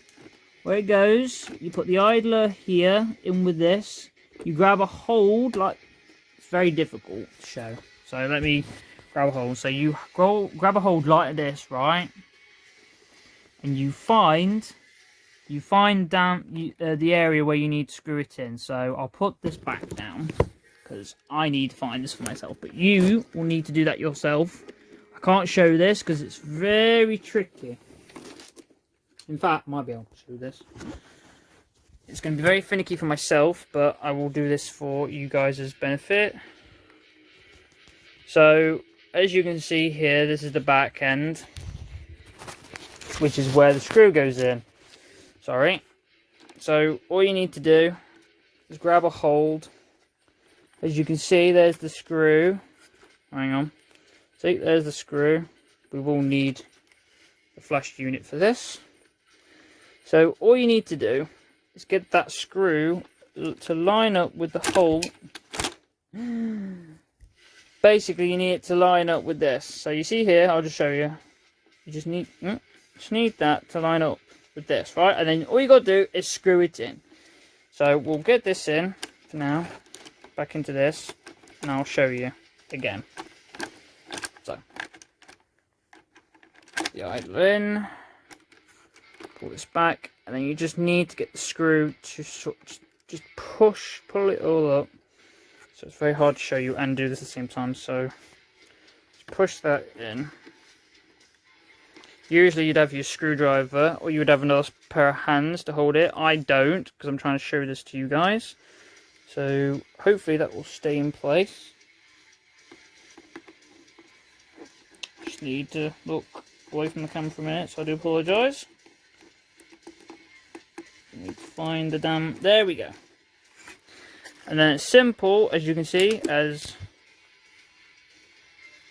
Speaker 1: where it goes. You put the idler here in with this, you grab a hold, like, it's very difficult to show, so let me grab a hold. So you grab a hold like this, right, and you find down the area where you need to screw it in. So I'll put this back down because I need to find this for myself, but you will need to do that yourself. I can't show this because it's very tricky. In fact, I might be able to show this. It's going to be very finicky for myself, but I will do this for you guys' benefit. So, as you can see here, this is the back end, which is where the screw goes in. Sorry. So, all you need to do is grab a hold. As you can see, there's the screw. Hang on. See, there's the screw. We will need the flash unit for this. So all you need to do is get that screw to line up with the hole. Basically, you need it to line up with this. So you see here, I'll just show you. You just need that to line up with this, right? And then all you got to do is screw it in. So we'll get this in for now, back into this, and I'll show you again. So the idler in. Pull this back, and then you just need to get the screw to just pull it all up. So it's very hard to show you and do this at the same time. So just push that in. Usually you'd have your screwdriver, or you would have another pair of hands to hold it. I don't, because I'm trying to show this to you guys. So hopefully that will stay in place. Just need to look away from the camera for a minute, so I do apologise. We need to find the damn... There we go. And then it's simple, as you can see, as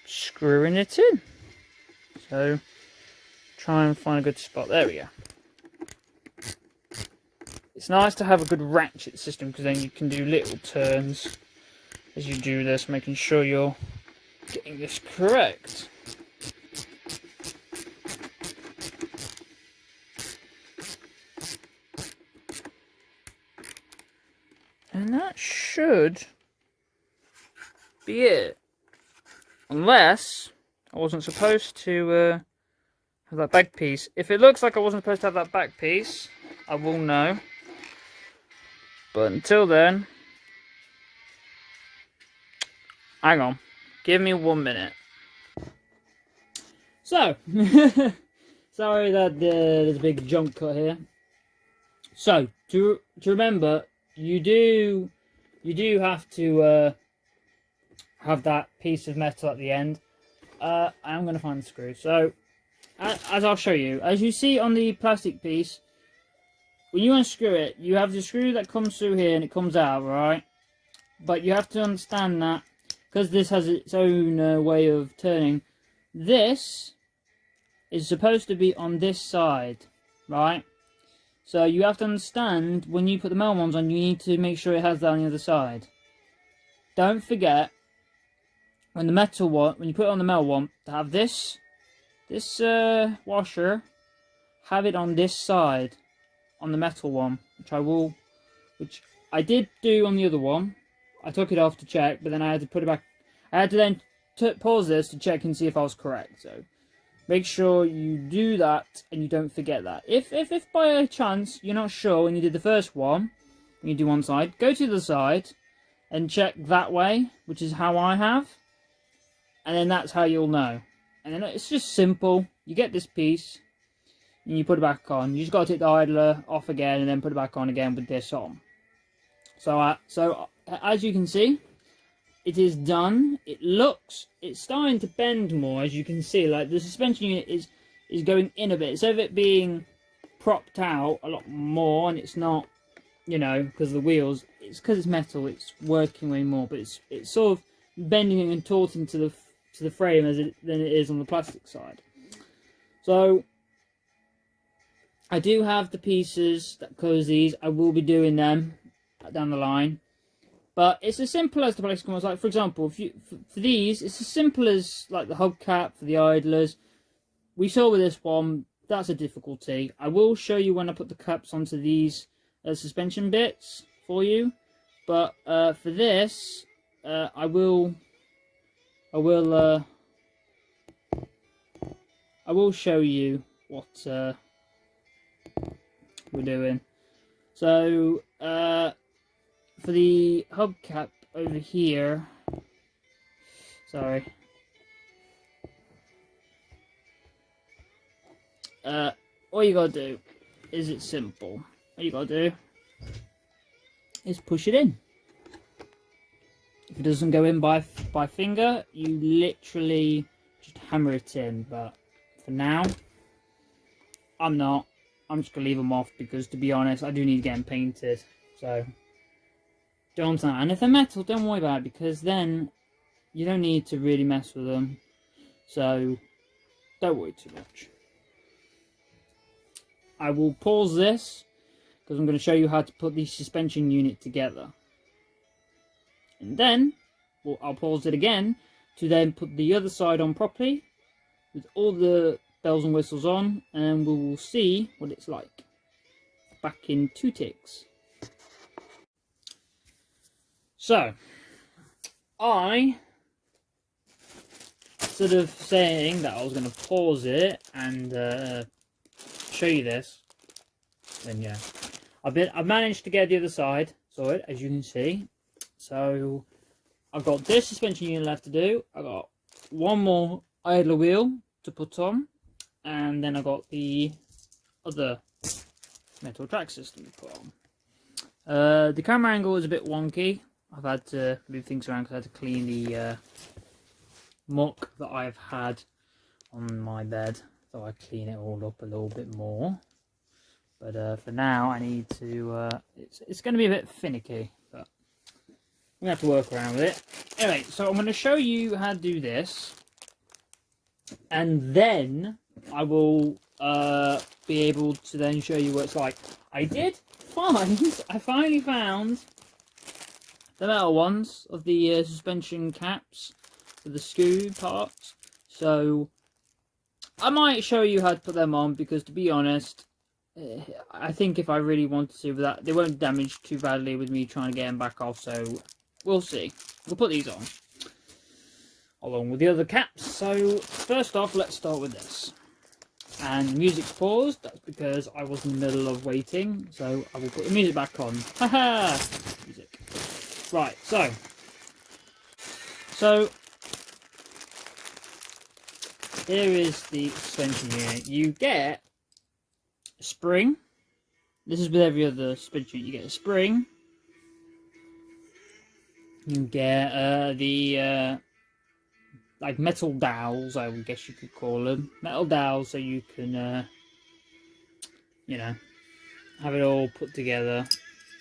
Speaker 1: screwing it in. So try and find a good spot. There we go. It's nice to have a good ratchet system, because then you can do little turns as you do this, making sure you're getting this correct. And that should be it. Unless I wasn't supposed to have that back piece. If it looks like I wasn't supposed to have that back piece, I will know. But until then, hang on. Give me 1 minute. So, sorry that there's a big jump cut here. So, to remember, you do have to have that piece of metal at the end. I'm going to find the screw. So, as I'll show you, as you see on the plastic piece, when you unscrew it, you have the screw that comes through here and it comes out, right? But you have to understand that, because this has its own way of turning, this is supposed to be on this side, right? So you have to understand, when you put the metal ones on, you need to make sure it has that on the other side. Don't forget, when the metal one, when you put it on the metal one, to have this washer, have it on this side. on the metal one, which I did do on the other one. I took it off to check, but then I had to put it back. I had to then pause this to check and see if I was correct. So make sure you do that and you don't forget that. If by a chance you're not sure when you did the first one, when you do one side, go to the side and check that way, which is how I have. And then that's how you'll know. And then it's just simple. You get this piece and you put it back on. You just got to take the idler off again and then put it back on again with this on. So as you can see, it is done. It's starting to bend more, as you can see. Like the suspension unit is going in a bit. Instead of it being propped out a lot more, and it's not, you know, because of the wheels. It's because it's metal. It's working way more, but it's sort of bending and contorting to the frame than it is on the plastic side. So I do have the pieces that close these. I will be doing them down the line. But it's as simple as the plastic ones. Like, for example, for these, it's as simple as like the hubcap for the idlers. We saw with this one, that's a difficulty. I will show you when I put the caps onto these suspension bits for you. But for this, I will show you what we're doing. So for the hubcap over here, sorry, all you gotta do is, it's simple. All you gotta do is push it in. If it doesn't go in by finger, you literally just hammer it in. But for now, I'm just gonna leave them off because, to be honest, I do need to get them painted. So don't. And if they're metal, don't worry about it, because then you don't need to really mess with them. So don't worry too much. I will pause this because I'm going to show you how to put the suspension unit together. And then I'll pause it again to then put the other side on properly with all the bells and whistles on, and we will see what it's like. Back in 2 ticks. So, I sort of saying that I was going to pause it and show you this, then yeah, I've managed to get the other side sorted, as you can see. So I've got this suspension unit left to do. I got one more idler wheel to put on, and then I got the other metal track system to put on. The camera angle is a bit wonky. I've had to move things around because I had to clean the muck that I've had on my bed, so I clean it all up a little bit more. But for now, I need to. It's going to be a bit finicky, but we have to work around with it. Anyway, so I'm going to show you how to do this, and then I will be able to then show you what it's like. I finally found the metal ones of the suspension caps for the screw parts. So I might show you how to put them on, because, to be honest, I think if I really wanted to, that they won't damage too badly with me trying to get them back off. So we'll see. We'll put these on along with the other caps. So first off, let's start with this. And music's paused. That's because I was in the middle of waiting. So I will put the music back on. Haha! Music. Right, so here is the suspension unit. You get a spring. This is with every other suspension unit. You get a spring. You get the like metal dowels, I would guess you could call them. Metal dowels, so you can you know, have it all put together.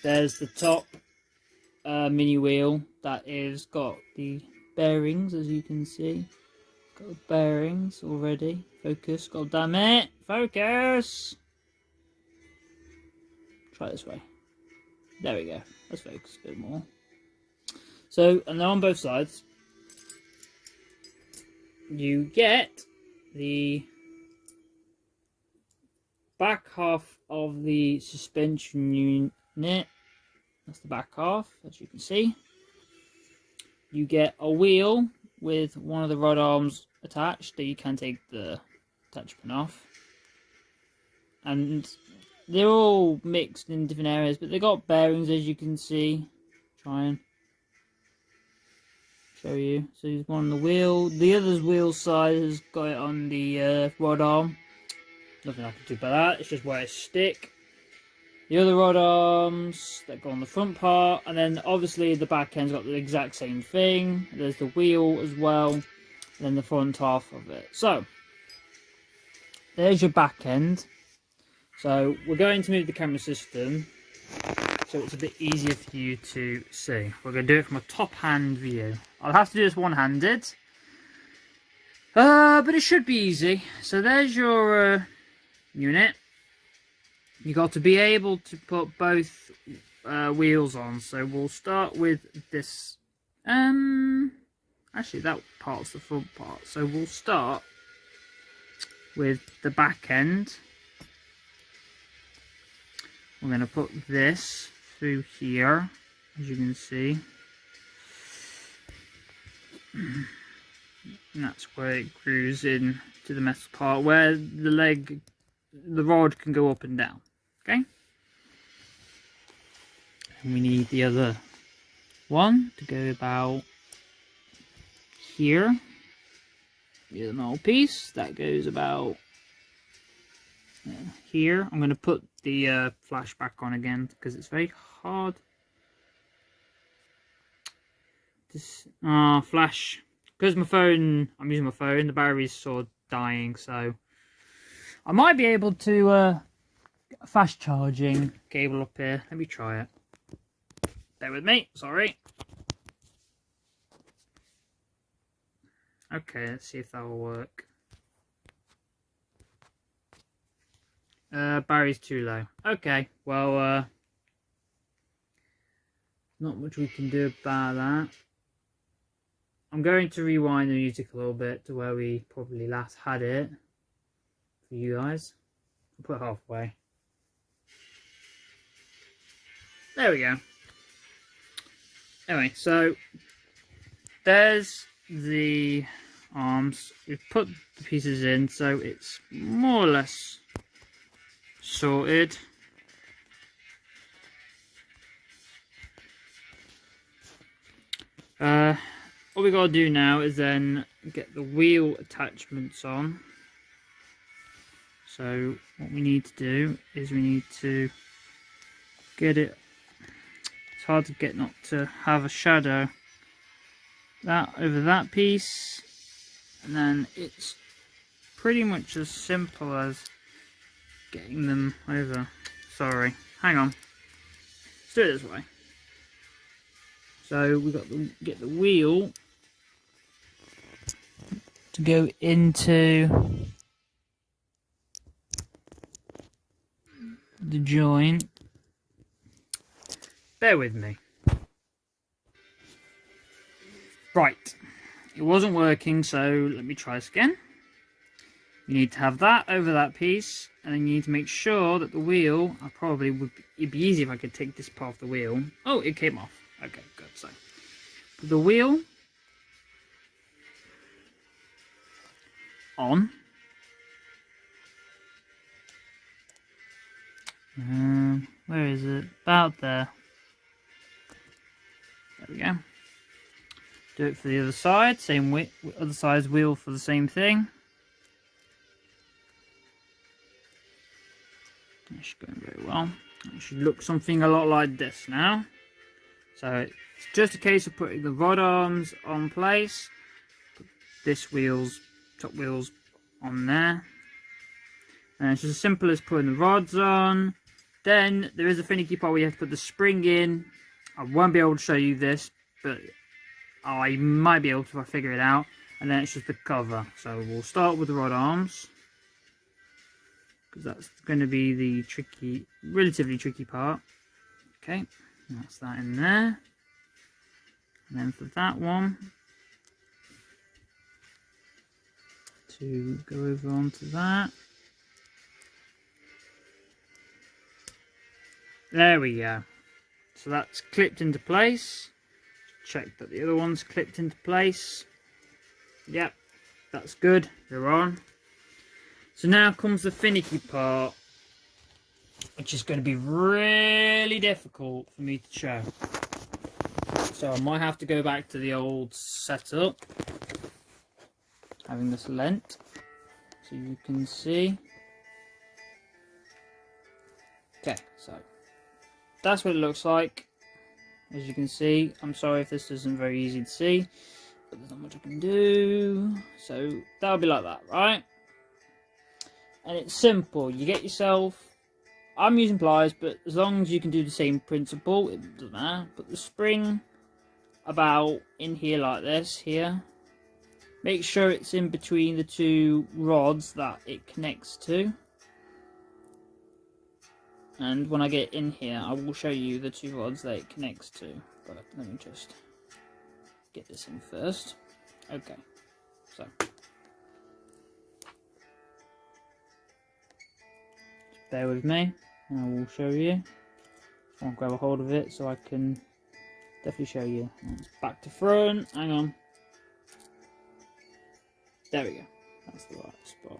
Speaker 1: There's the top mini wheel that is got the bearings, as you can see. Got the bearings already. Focus, god damn it! Focus! Try this way. There we go. Let's focus a bit more. So, and then on both sides, you get the back half of the suspension unit. That's the back half, as you can see. You get a wheel with one of the rod arms attached that you can take the attachment off. And they're all mixed in different areas, but they got bearings, as you can see. Try and show you. So there's one on the wheel. The other's wheel side has got it on the rod arm. Nothing I can do about that. It's just where it stick. The other rod arms that go on the front part, and then obviously the back end's got the exact same thing. There's the wheel as well, and then the front half of it. So there's your back end. So we're going to move the camera system so it's a bit easier for you to see. We're going to do it from a top hand view. I'll have to do this one-handed, but it should be easy. So there's your unit. You got to be able to put both wheels on. So we'll start with this. Actually, that part's the front part. So we'll start with the back end. We're going to put this through here, as you can see. And that's where it grooves in to the metal part, where the rod can go up and down. Okay? And we need the other one to go about here. The other metal piece, that goes about here. I'm going to put the flash back on again because it's very hard. This flash, because my phone, I'm using my phone, the battery's sort of dying, so I might be able to get a fast charging cable up here. Let me try it. Bear with me, sorry. Okay, let's see if that will work. Battery's too low. Okay, well, not much we can do about that. I'm going to rewind the music a little bit to where we probably last had it for you guys. I'll put it halfway. There we go. Anyway, so there's the arms. We've put the pieces in, so it's more or less sorted. What we got to do now is then get the wheel attachments on. So what we need to do is we need to get it. It's hard to get not to have a shadow. That over that piece, and then it's pretty much as simple as getting them over. Sorry, hang on. Let's do it this way. So we got to get the wheel to go into the joint. Bear with me. Right, it wasn't working, so let me try this again. You need to have that over that piece, and then you need to make sure that the wheel, it'd be easy if I could take this part of the wheel. Oh, it came off. Okay, good. So, put the wheel on. Where is it? About there. There we go. Do it for the other side. Same width, other side's wheel for the same thing. That's going very well. It should look something a lot like this now. So it's just a case of putting the rod arms on place. Put this top wheels on there. And it's just as simple as putting the rods on. Then there is a finicky part where you have to put the spring in. I won't be able to show you this, but I might be able to if I figure it out. And then it's just the cover. So we'll start with the rod arms, because that's going to be the relatively tricky part. Okay, that's that in there. And then for that one, to go over onto that. There we go. So that's clipped into place. Check that the other one's clipped into place. Yep, that's good. They're on. So now comes the finicky part, which is going to be really difficult for me to show. So I might have to go back to the old setup, having this lent, so you can see. Okay, so that's what it looks like. As you can see, I'm sorry if this isn't very easy to see, but there's not much I can do. So that'll be like that, right? And it's simple. You get yourself, I'm using pliers, but as long as you can do the same principle, it doesn't matter. Put the spring about in here like this, here. Make sure it's in between the two rods that it connects to. And when I get in here, I will show you the two rods that it connects to. But let me just get this in first. Okay, so just bear with me, and I will show you. I'll grab a hold of it so I can definitely show you. It's back to front. Hang on. There we go. That's the right spot.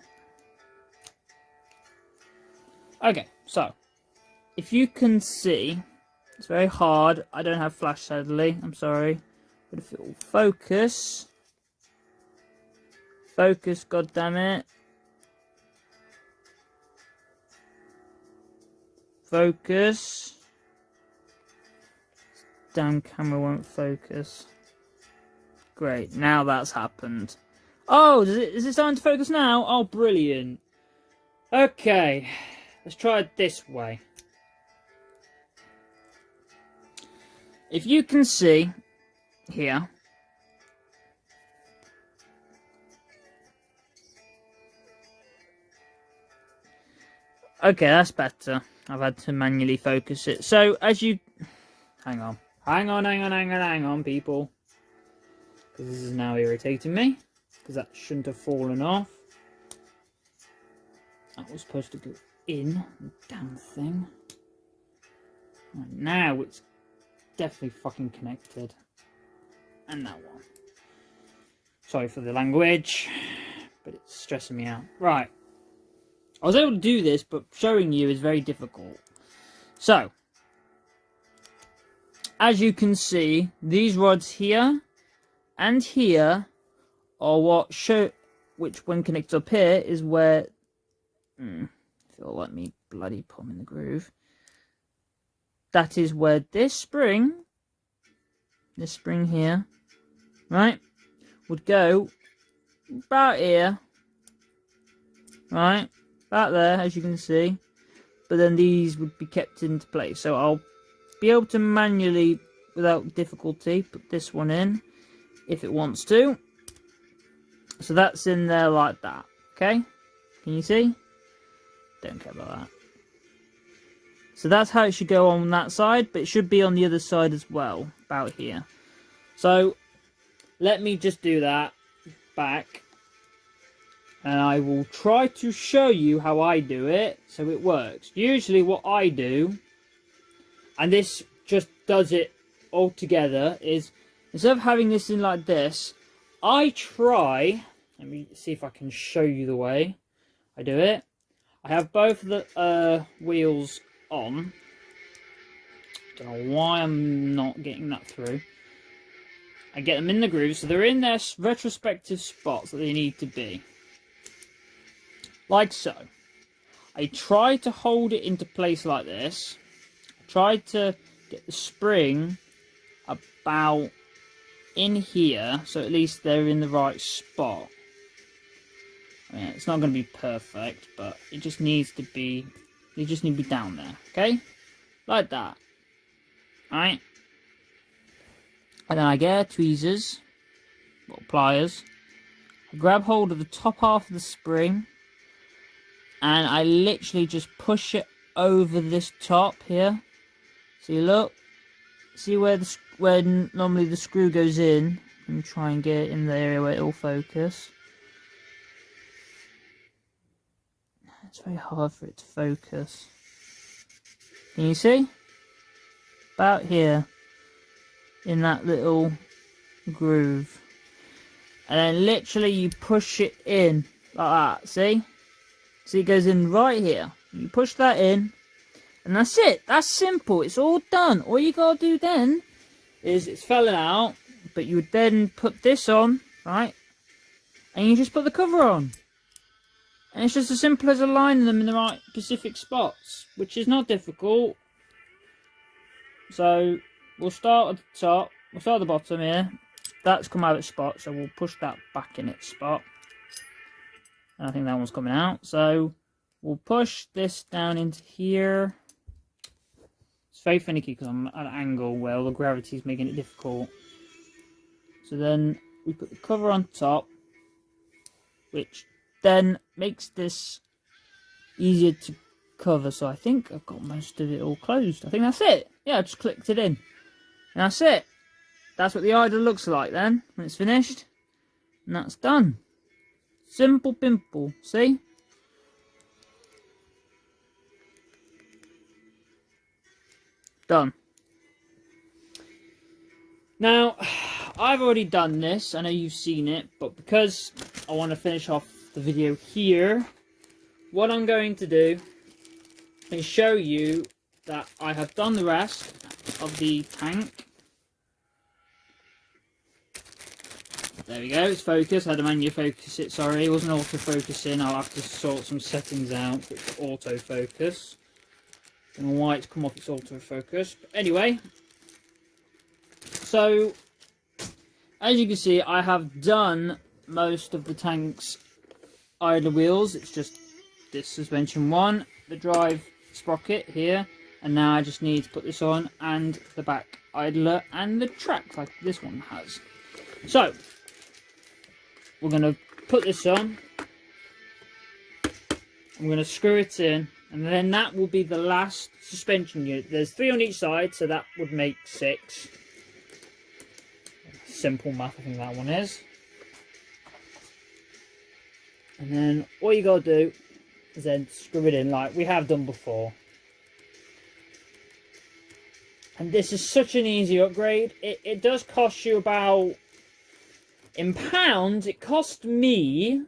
Speaker 1: Okay, so if you can see, it's very hard. I don't have flash sadly, I'm sorry. But if it will focus, god damn it. Focus. Damn camera won't focus. Great, now that's happened. Oh, is it starting to focus now? Oh, brilliant. Okay, let's try it this way. If you can see here, okay, that's better. I've had to manually focus it. So as you, hang on, people, because this is now irritating me, because that shouldn't have fallen off. That was supposed to go in, the damn thing. Right, now it's definitely fucking connected. And that one. Sorry for the language, but it's stressing me out. Right. I was able to do this, but showing you is very difficult. So, as you can see, these rods here and here are what show, which when connected up here is where, if it'll let me bloody put them in the groove. That is where this spring here, right, would go about here, right, about there, as you can see. But then these would be kept into place. So I'll be able to manually, without difficulty, put this one in, if it wants to. So that's in there like that, okay? Can you see? Don't care about that. So that's how it should go on that side, but it should be on the other side as well, about here. So let me just do that back, and I will try to show you how I do it so it works. Usually what I do, and this just does it all together, is instead of having this in like this, I try, let me see if I can show you the way I do it. I have both the wheels on. Don't know why I'm not getting that through. I get them in the groove, so they're in their retrospective spots that they need to be. Like so. I try to hold it into place like this. I try to get the spring about in here, so at least they're in the right spot. I mean, it's not going to be perfect, but it just needs to be, you just need to be down there, okay? Like that. Alright? And then I get tweezers, or pliers. I grab hold of the top half of the spring, and I literally just push it over this top here. See, look, see where normally the screw goes in, and try and get it in the area where it will focus. It's very hard for it to focus. Can you see? about here, in that little groove. And then literally you push it in like that, see? See, it goes in right here. You push that in, and that's it. That's simple. It's all done. All you gotta do then is, it's falling out, but you would then put this on, right? And you just put the cover on. And it's just as simple as aligning them in the right specific spots, which is not difficult. So we'll start at the top, we'll start at the bottom here. That's come out of its spot, so we'll push that back in its spot. And I think that one's coming out. So we'll push this down into here. It's very finicky because I'm at an angle where all the gravity is making it difficult. So then we put the cover on top, which then makes this easier to cover. So I think I've got most of it all closed. I think that's it. Yeah, I just clicked it in. And that's it. That's what the idler looks like then, when it's finished. And that's done. Simple pimple, see? Done. Now, I've already done this. I know you've seen it, but because I want to finish off the video here, what I'm going to do is show you that I have done the rest of the tank. There we go, it's focused. I had to manually focus it, sorry, it wasn't auto-focusing. I'll have to sort some settings out for autofocus. I don't know why it's come off its autofocus. But anyway, so as you can see, I have done most of the tank's idler wheels. It's just this suspension one, the drive sprocket here, and now I just need to put this on, and the back idler and the track like this one has. So we're going to put this on, I'm going to screw it in, and then that will be the last suspension unit. There's 3 on each side, so that would make 6. Simple math, I think that one is. And then all you got to do is then screw it in like we have done before. And this is such an easy upgrade. It does cost you about, in pounds, it cost me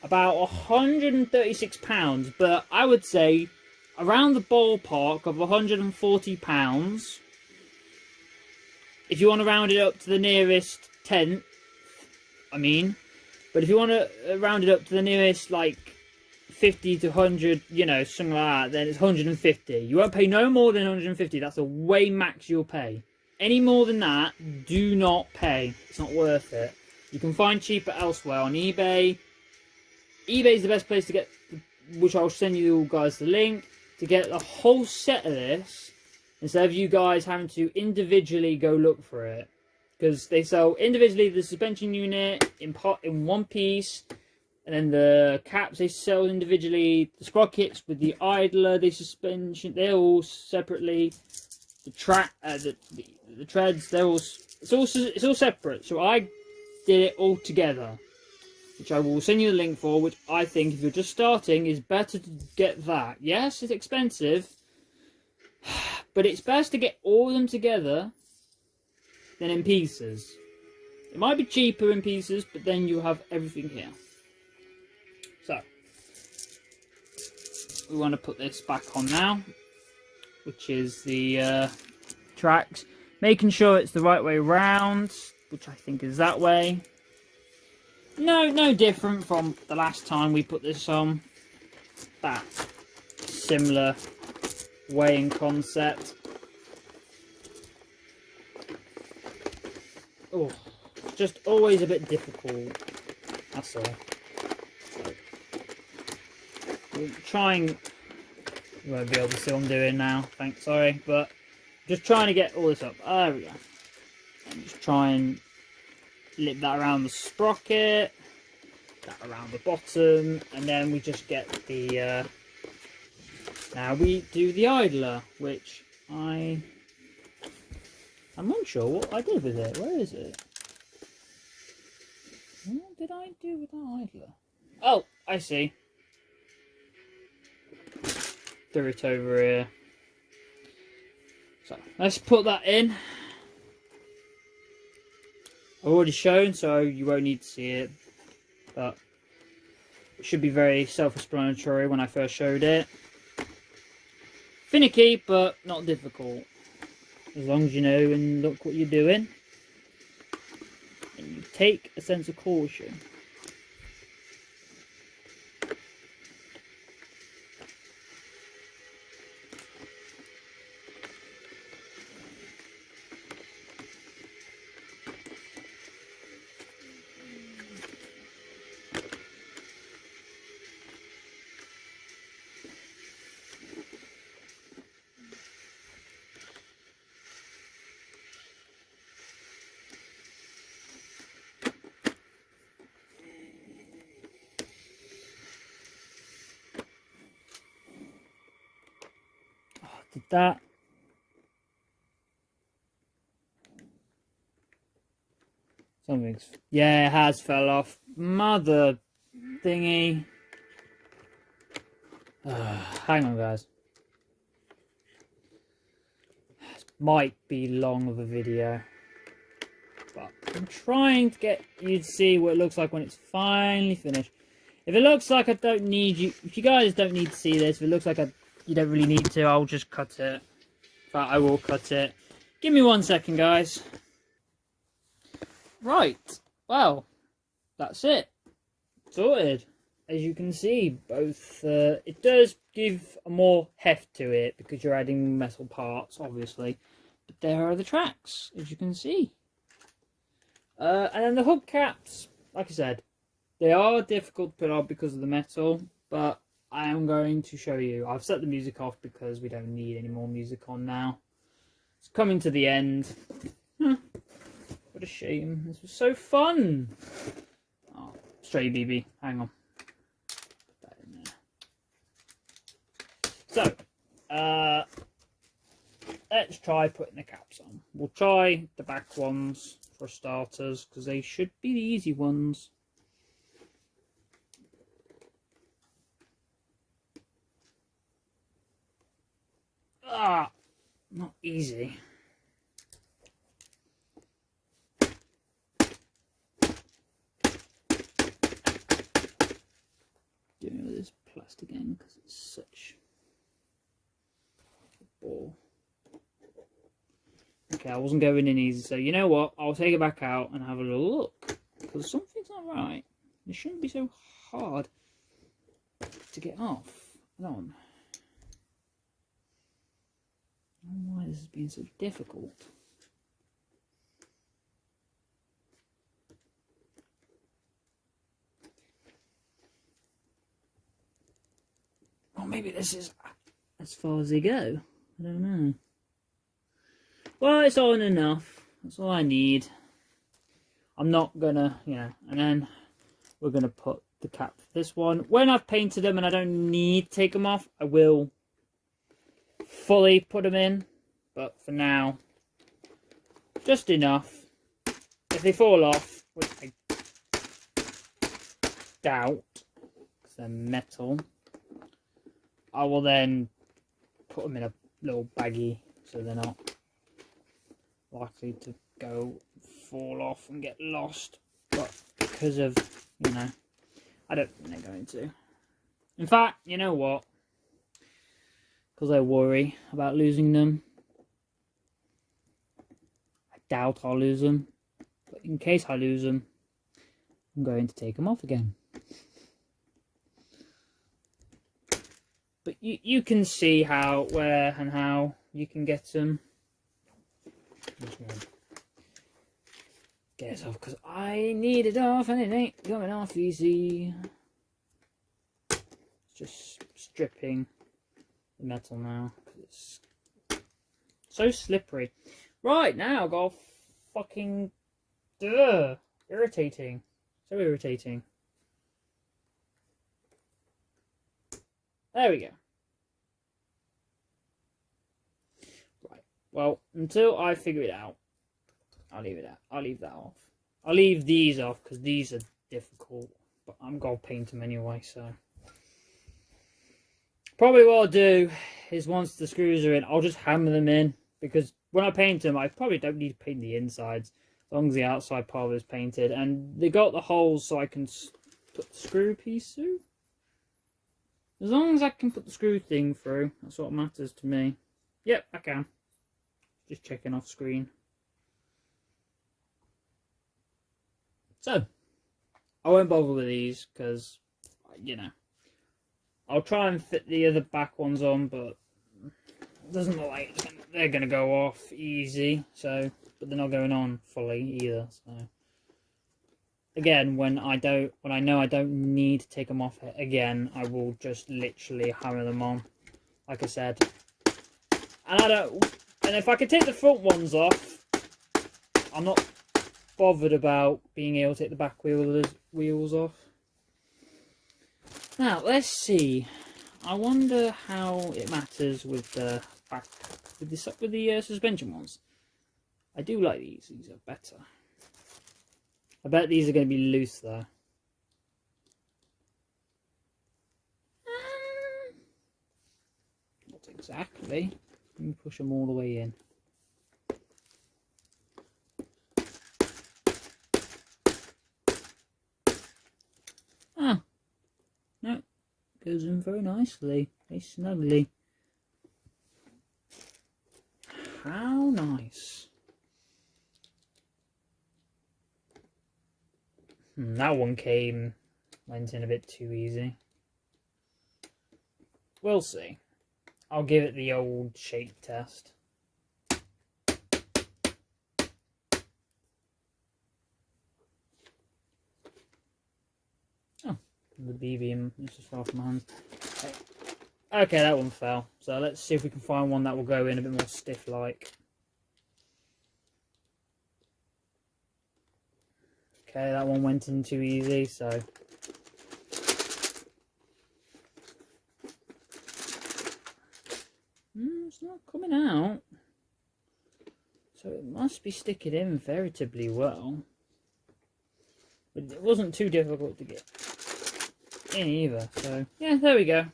Speaker 1: about £136, but I would say around the ballpark of £140. If you want to round it up to the nearest tenth, I mean, but if you want to round it up to the nearest, like, 50 to 100, you know, something like that, then it's 150. You won't pay no more than 150. That's the way max you'll pay. Any more than that, do not pay. It's not worth it. You can find cheaper elsewhere on eBay. eBay is the best place to get, which I'll send you guys the link, to get the whole set of this, instead of you guys having to individually go look for it. Because they sell individually the suspension unit in one piece, and then the caps they sell individually, the sprockets with the idler, the suspension, they're all separately. The track, the treads, they're all, it's all separate. So I did it all together, which I will send you the link for, which I think if you're just starting is better to get that. Yes, it's expensive, but it's best to get all of them together than in pieces. It might be cheaper in pieces, but then you have everything here. So, we want to put this back on now, which is the tracks. Making sure it's the right way round, which I think is that way. No different from the last time we put this on. That similar weighing concept. Oh, it's just always a bit difficult. That's all. So, we're trying. You won't be able to see what I'm doing now. Thanks, sorry, but just trying to get all this up. There we go. And just try and lip that around the sprocket, that around the bottom, and then we just get the. Now we do the idler, which I'm unsure what I did with it. Where is it? What did I do with that idler? Oh, I see. Threw it over here. So let's put that in. I've already shown, so you won't need to see it, but it should be very self-explanatory when I first showed it. Finicky, but not difficult. As long as you know and look what you're doing. And you take a sense of caution. Did that. Something's... yeah, it has fell off. Mother thingy. Hang on, guys. This might be long of a video, but I'm trying to get you to see what it looks like when it's finally finished. If it looks like I don't need you... if you guys don't need to see this, if it looks like you don't really need to, I'll just cut it. But I will cut it. Give me 1 second, guys. Right. Well, that's it. Sorted. As you can see, both... it does give a more heft to it because you're adding metal parts, obviously. But there are the tracks, as you can see. And then the hubcaps, like I said, they are difficult to put on because of the metal, but I am going to show you. I've set the music off because we don't need any more music on now. It's coming to the end. What a shame. This was so fun. Oh, stray BB. Hang on. Put that in there. So, let's try putting the caps on. We'll try the back ones for starters because they should be the easy ones. Not easy. Doing with this plastic end because it's such a ball. Okay, I wasn't going in easy, so you know what? I'll take it back out and have a little look because something's not right. It shouldn't be so hard to get off. Hold on. I don't know why this has been so difficult. Well, maybe this is as far as they go. I don't know. Well, it's on enough. That's all I need. I'm not gonna, and then we're gonna put the cap for this one. When I've painted them and I don't need to take them off, I will fully put them in, but for now, just enough. If they fall off, which I doubt, because they're metal, I will then put them in a little baggie so they're not likely to fall off and get lost. But because of, I don't think they're going to. In fact, you know what? Because I worry about losing them. I doubt I'll lose them. But in case I lose them, I'm going to take them off again. But you can see how, where and how you can get them. Get it off because I need it off and it ain't coming off easy. It's just stripping the metal now because it's so slippery. Right, now I've got fucking irritating. So irritating. There we go. Right. Well, until I figure it out, I'll leave it out. I'll leave that off. I'll leave these off because these are difficult. But I'm going to paint them anyway, so. Probably what I'll do is once the screws are in, I'll just hammer them in because when I paint them, I probably don't need to paint the insides, as long as the outside part is painted. And they got the holes so I can put the screw piece through. As long as I can put the screw thing through, that's what matters to me. Yep, I can. Just checking off screen. So, I won't bother with these because, you know, I'll try and fit the other back ones on, but it doesn't look like they're going to go off easy. So, but they're not going on fully either. So, again, when I know I don't need to take them off again, I will just literally hammer them on, like I said. And if I could take the front ones off, I'm not bothered about being able to take the back wheels off. Now let's see. I wonder how it matters with the back with the suspension ones. I do like these. These are better. I bet these are going to be loose though. Not exactly. Let me push them all the way in. Ah, no, goes in very nicely, very snugly. How nice. That one went in a bit too easy. We'll see. I'll give it the old shape test. Oh, the BB just fell off my hands. Okay, that one fell. So let's see if we can find one that will go in a bit more stiff-like. Okay, that one went in too easy, so... it's not coming out. So it must be sticking in veritably well. But it wasn't too difficult to get in either. So, yeah, there we go.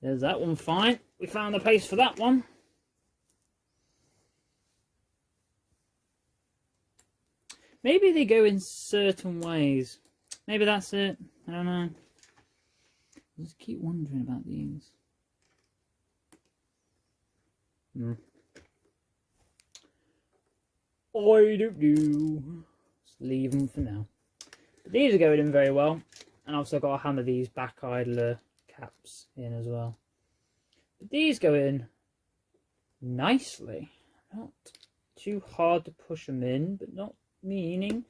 Speaker 1: There's that one fine. We found the place for that one. Maybe they go in certain ways. Maybe that's it. I don't know. I just keep wondering about these. I don't know. Just leave them for now. But these are going in very well. And I've also got to hammer these back idler caps in as well. But these go in nicely. Not too hard to push them in, but not meaning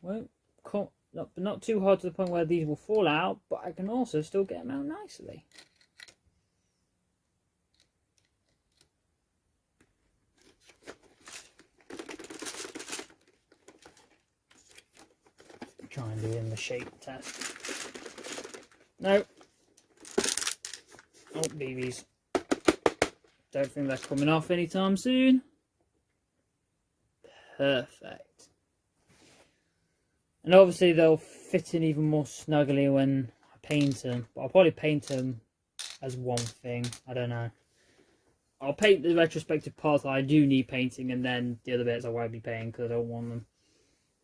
Speaker 1: not too hard to the point where these will fall out, but I can also still get them out nicely. Try and do in the shape test. No. Oh, BBs. Don't think that's coming off anytime soon. Perfect. And obviously they'll fit in even more snugly when I paint them. But I'll probably paint them as one thing. I don't know. I'll paint the retrospective parts that I do need painting, and then the other bits I won't be painting because I don't want them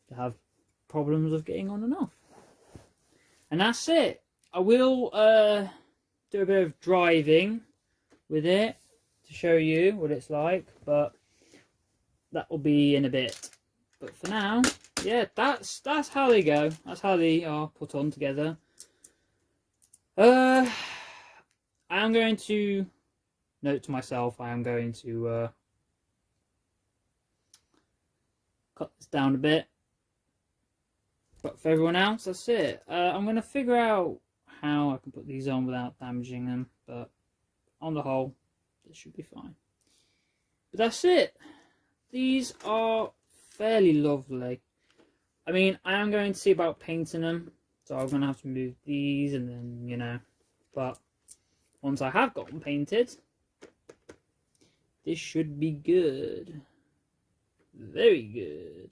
Speaker 1: to have problems of getting on and off. And that's it. I will do a bit of driving with it to show you what it's like, but that will be in a bit. But for now, yeah, that's how they go. That's how they are put on together. I am going to note to myself, I am going to cut this down a bit. But for everyone else, that's it. I'm going to figure out how I can put these on without damaging them. But on the whole, this should be fine. But that's it. These are fairly lovely. I mean, I am going to see about painting them. So I'm going to have to move these and then, you know. But once I have got them painted, this should be good. Very good.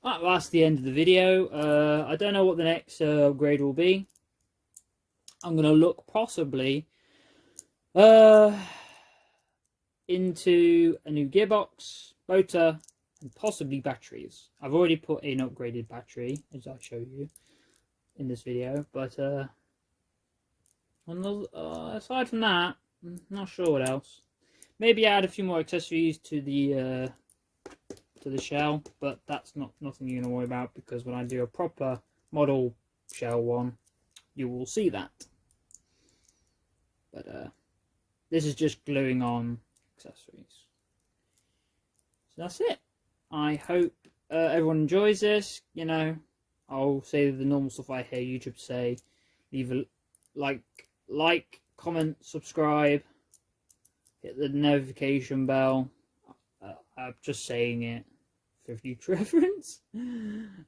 Speaker 1: Right, well, that's the end of the video. I don't know what the next upgrade will be. I'm going to look possibly into a new gearbox, motor, and possibly batteries. I've already put in an upgraded battery, as I show you in this video, but aside from that, I'm not sure what else. Maybe add a few more accessories to the shell, but that's nothing you're gonna worry about, because when I do a proper model shell one, you will see that. But this is just gluing on accessories. So that's it. I hope everyone enjoys this. You know, I'll say the normal stuff I hear YouTube say. Leave a like, comment, subscribe, hit the notification bell. I'm just saying it for future reference.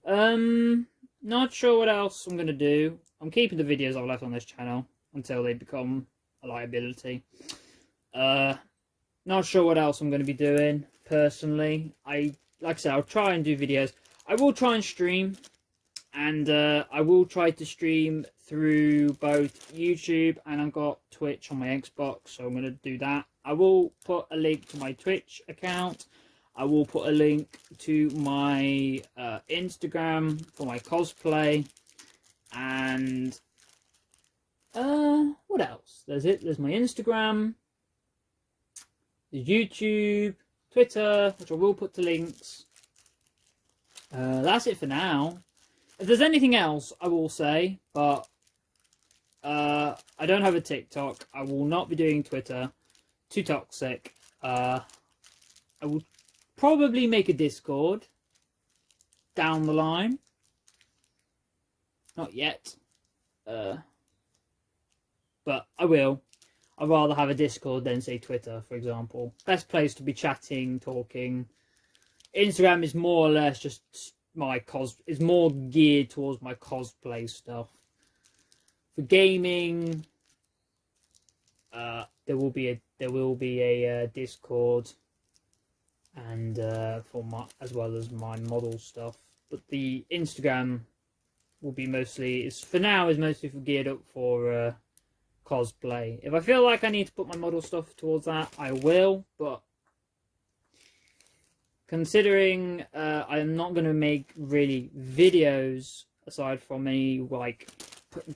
Speaker 1: Not sure what else I'm gonna do. I'm keeping the videos I've left on this channel until they become a liability. Not sure what else I'm going to be doing personally. Like I said, I'll try and do videos. I will try and stream, and I will try to stream through both YouTube, and I've got Twitch on my Xbox, so I'm going to do that. I will put a link to my Twitch account. I will put a link to my Instagram for my cosplay, and what else? There's my Instagram, there's YouTube, Twitter, which I will put to links. That's it for now. If there's anything else, I will say, but I don't have a TikTok. I will not be doing Twitter. Too toxic. I will probably make a Discord down the line. Not yet. But I will. I'd rather have a Discord than, say, Twitter, for example. Best place to be chatting, talking. Instagram is more or less just my is more geared towards my cosplay stuff. For gaming, there will be a Discord, and for my, as well as my model stuff. But the Instagram will be mostly, for now, is mostly geared up for cosplay. If I feel like I need to put my model stuff towards that, I will, but considering I'm not going to make really videos aside from any like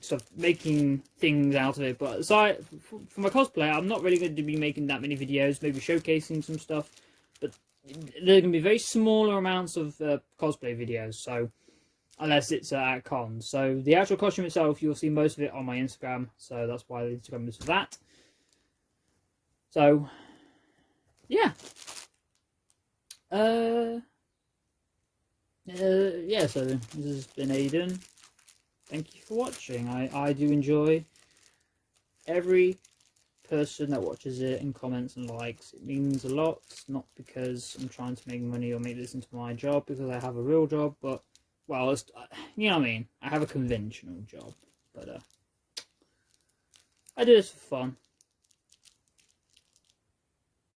Speaker 1: stuff, making things out of it, but aside for my cosplay, I'm not really going to be making that many videos, maybe showcasing some stuff, but they're going to be very smaller amounts of cosplay videos, so unless it's at cons. So the actual costume itself, you'll see most of it on my Instagram, so that's why the Instagram is for that. So yeah. Yeah, so this has been Aiden. Thank you for watching. I do enjoy every person that watches it and comments and likes. It means a lot, not because I'm trying to make money or make this into my job, because I have a real job, but well, it's, you know what I mean? I have a conventional job, but I do this for fun.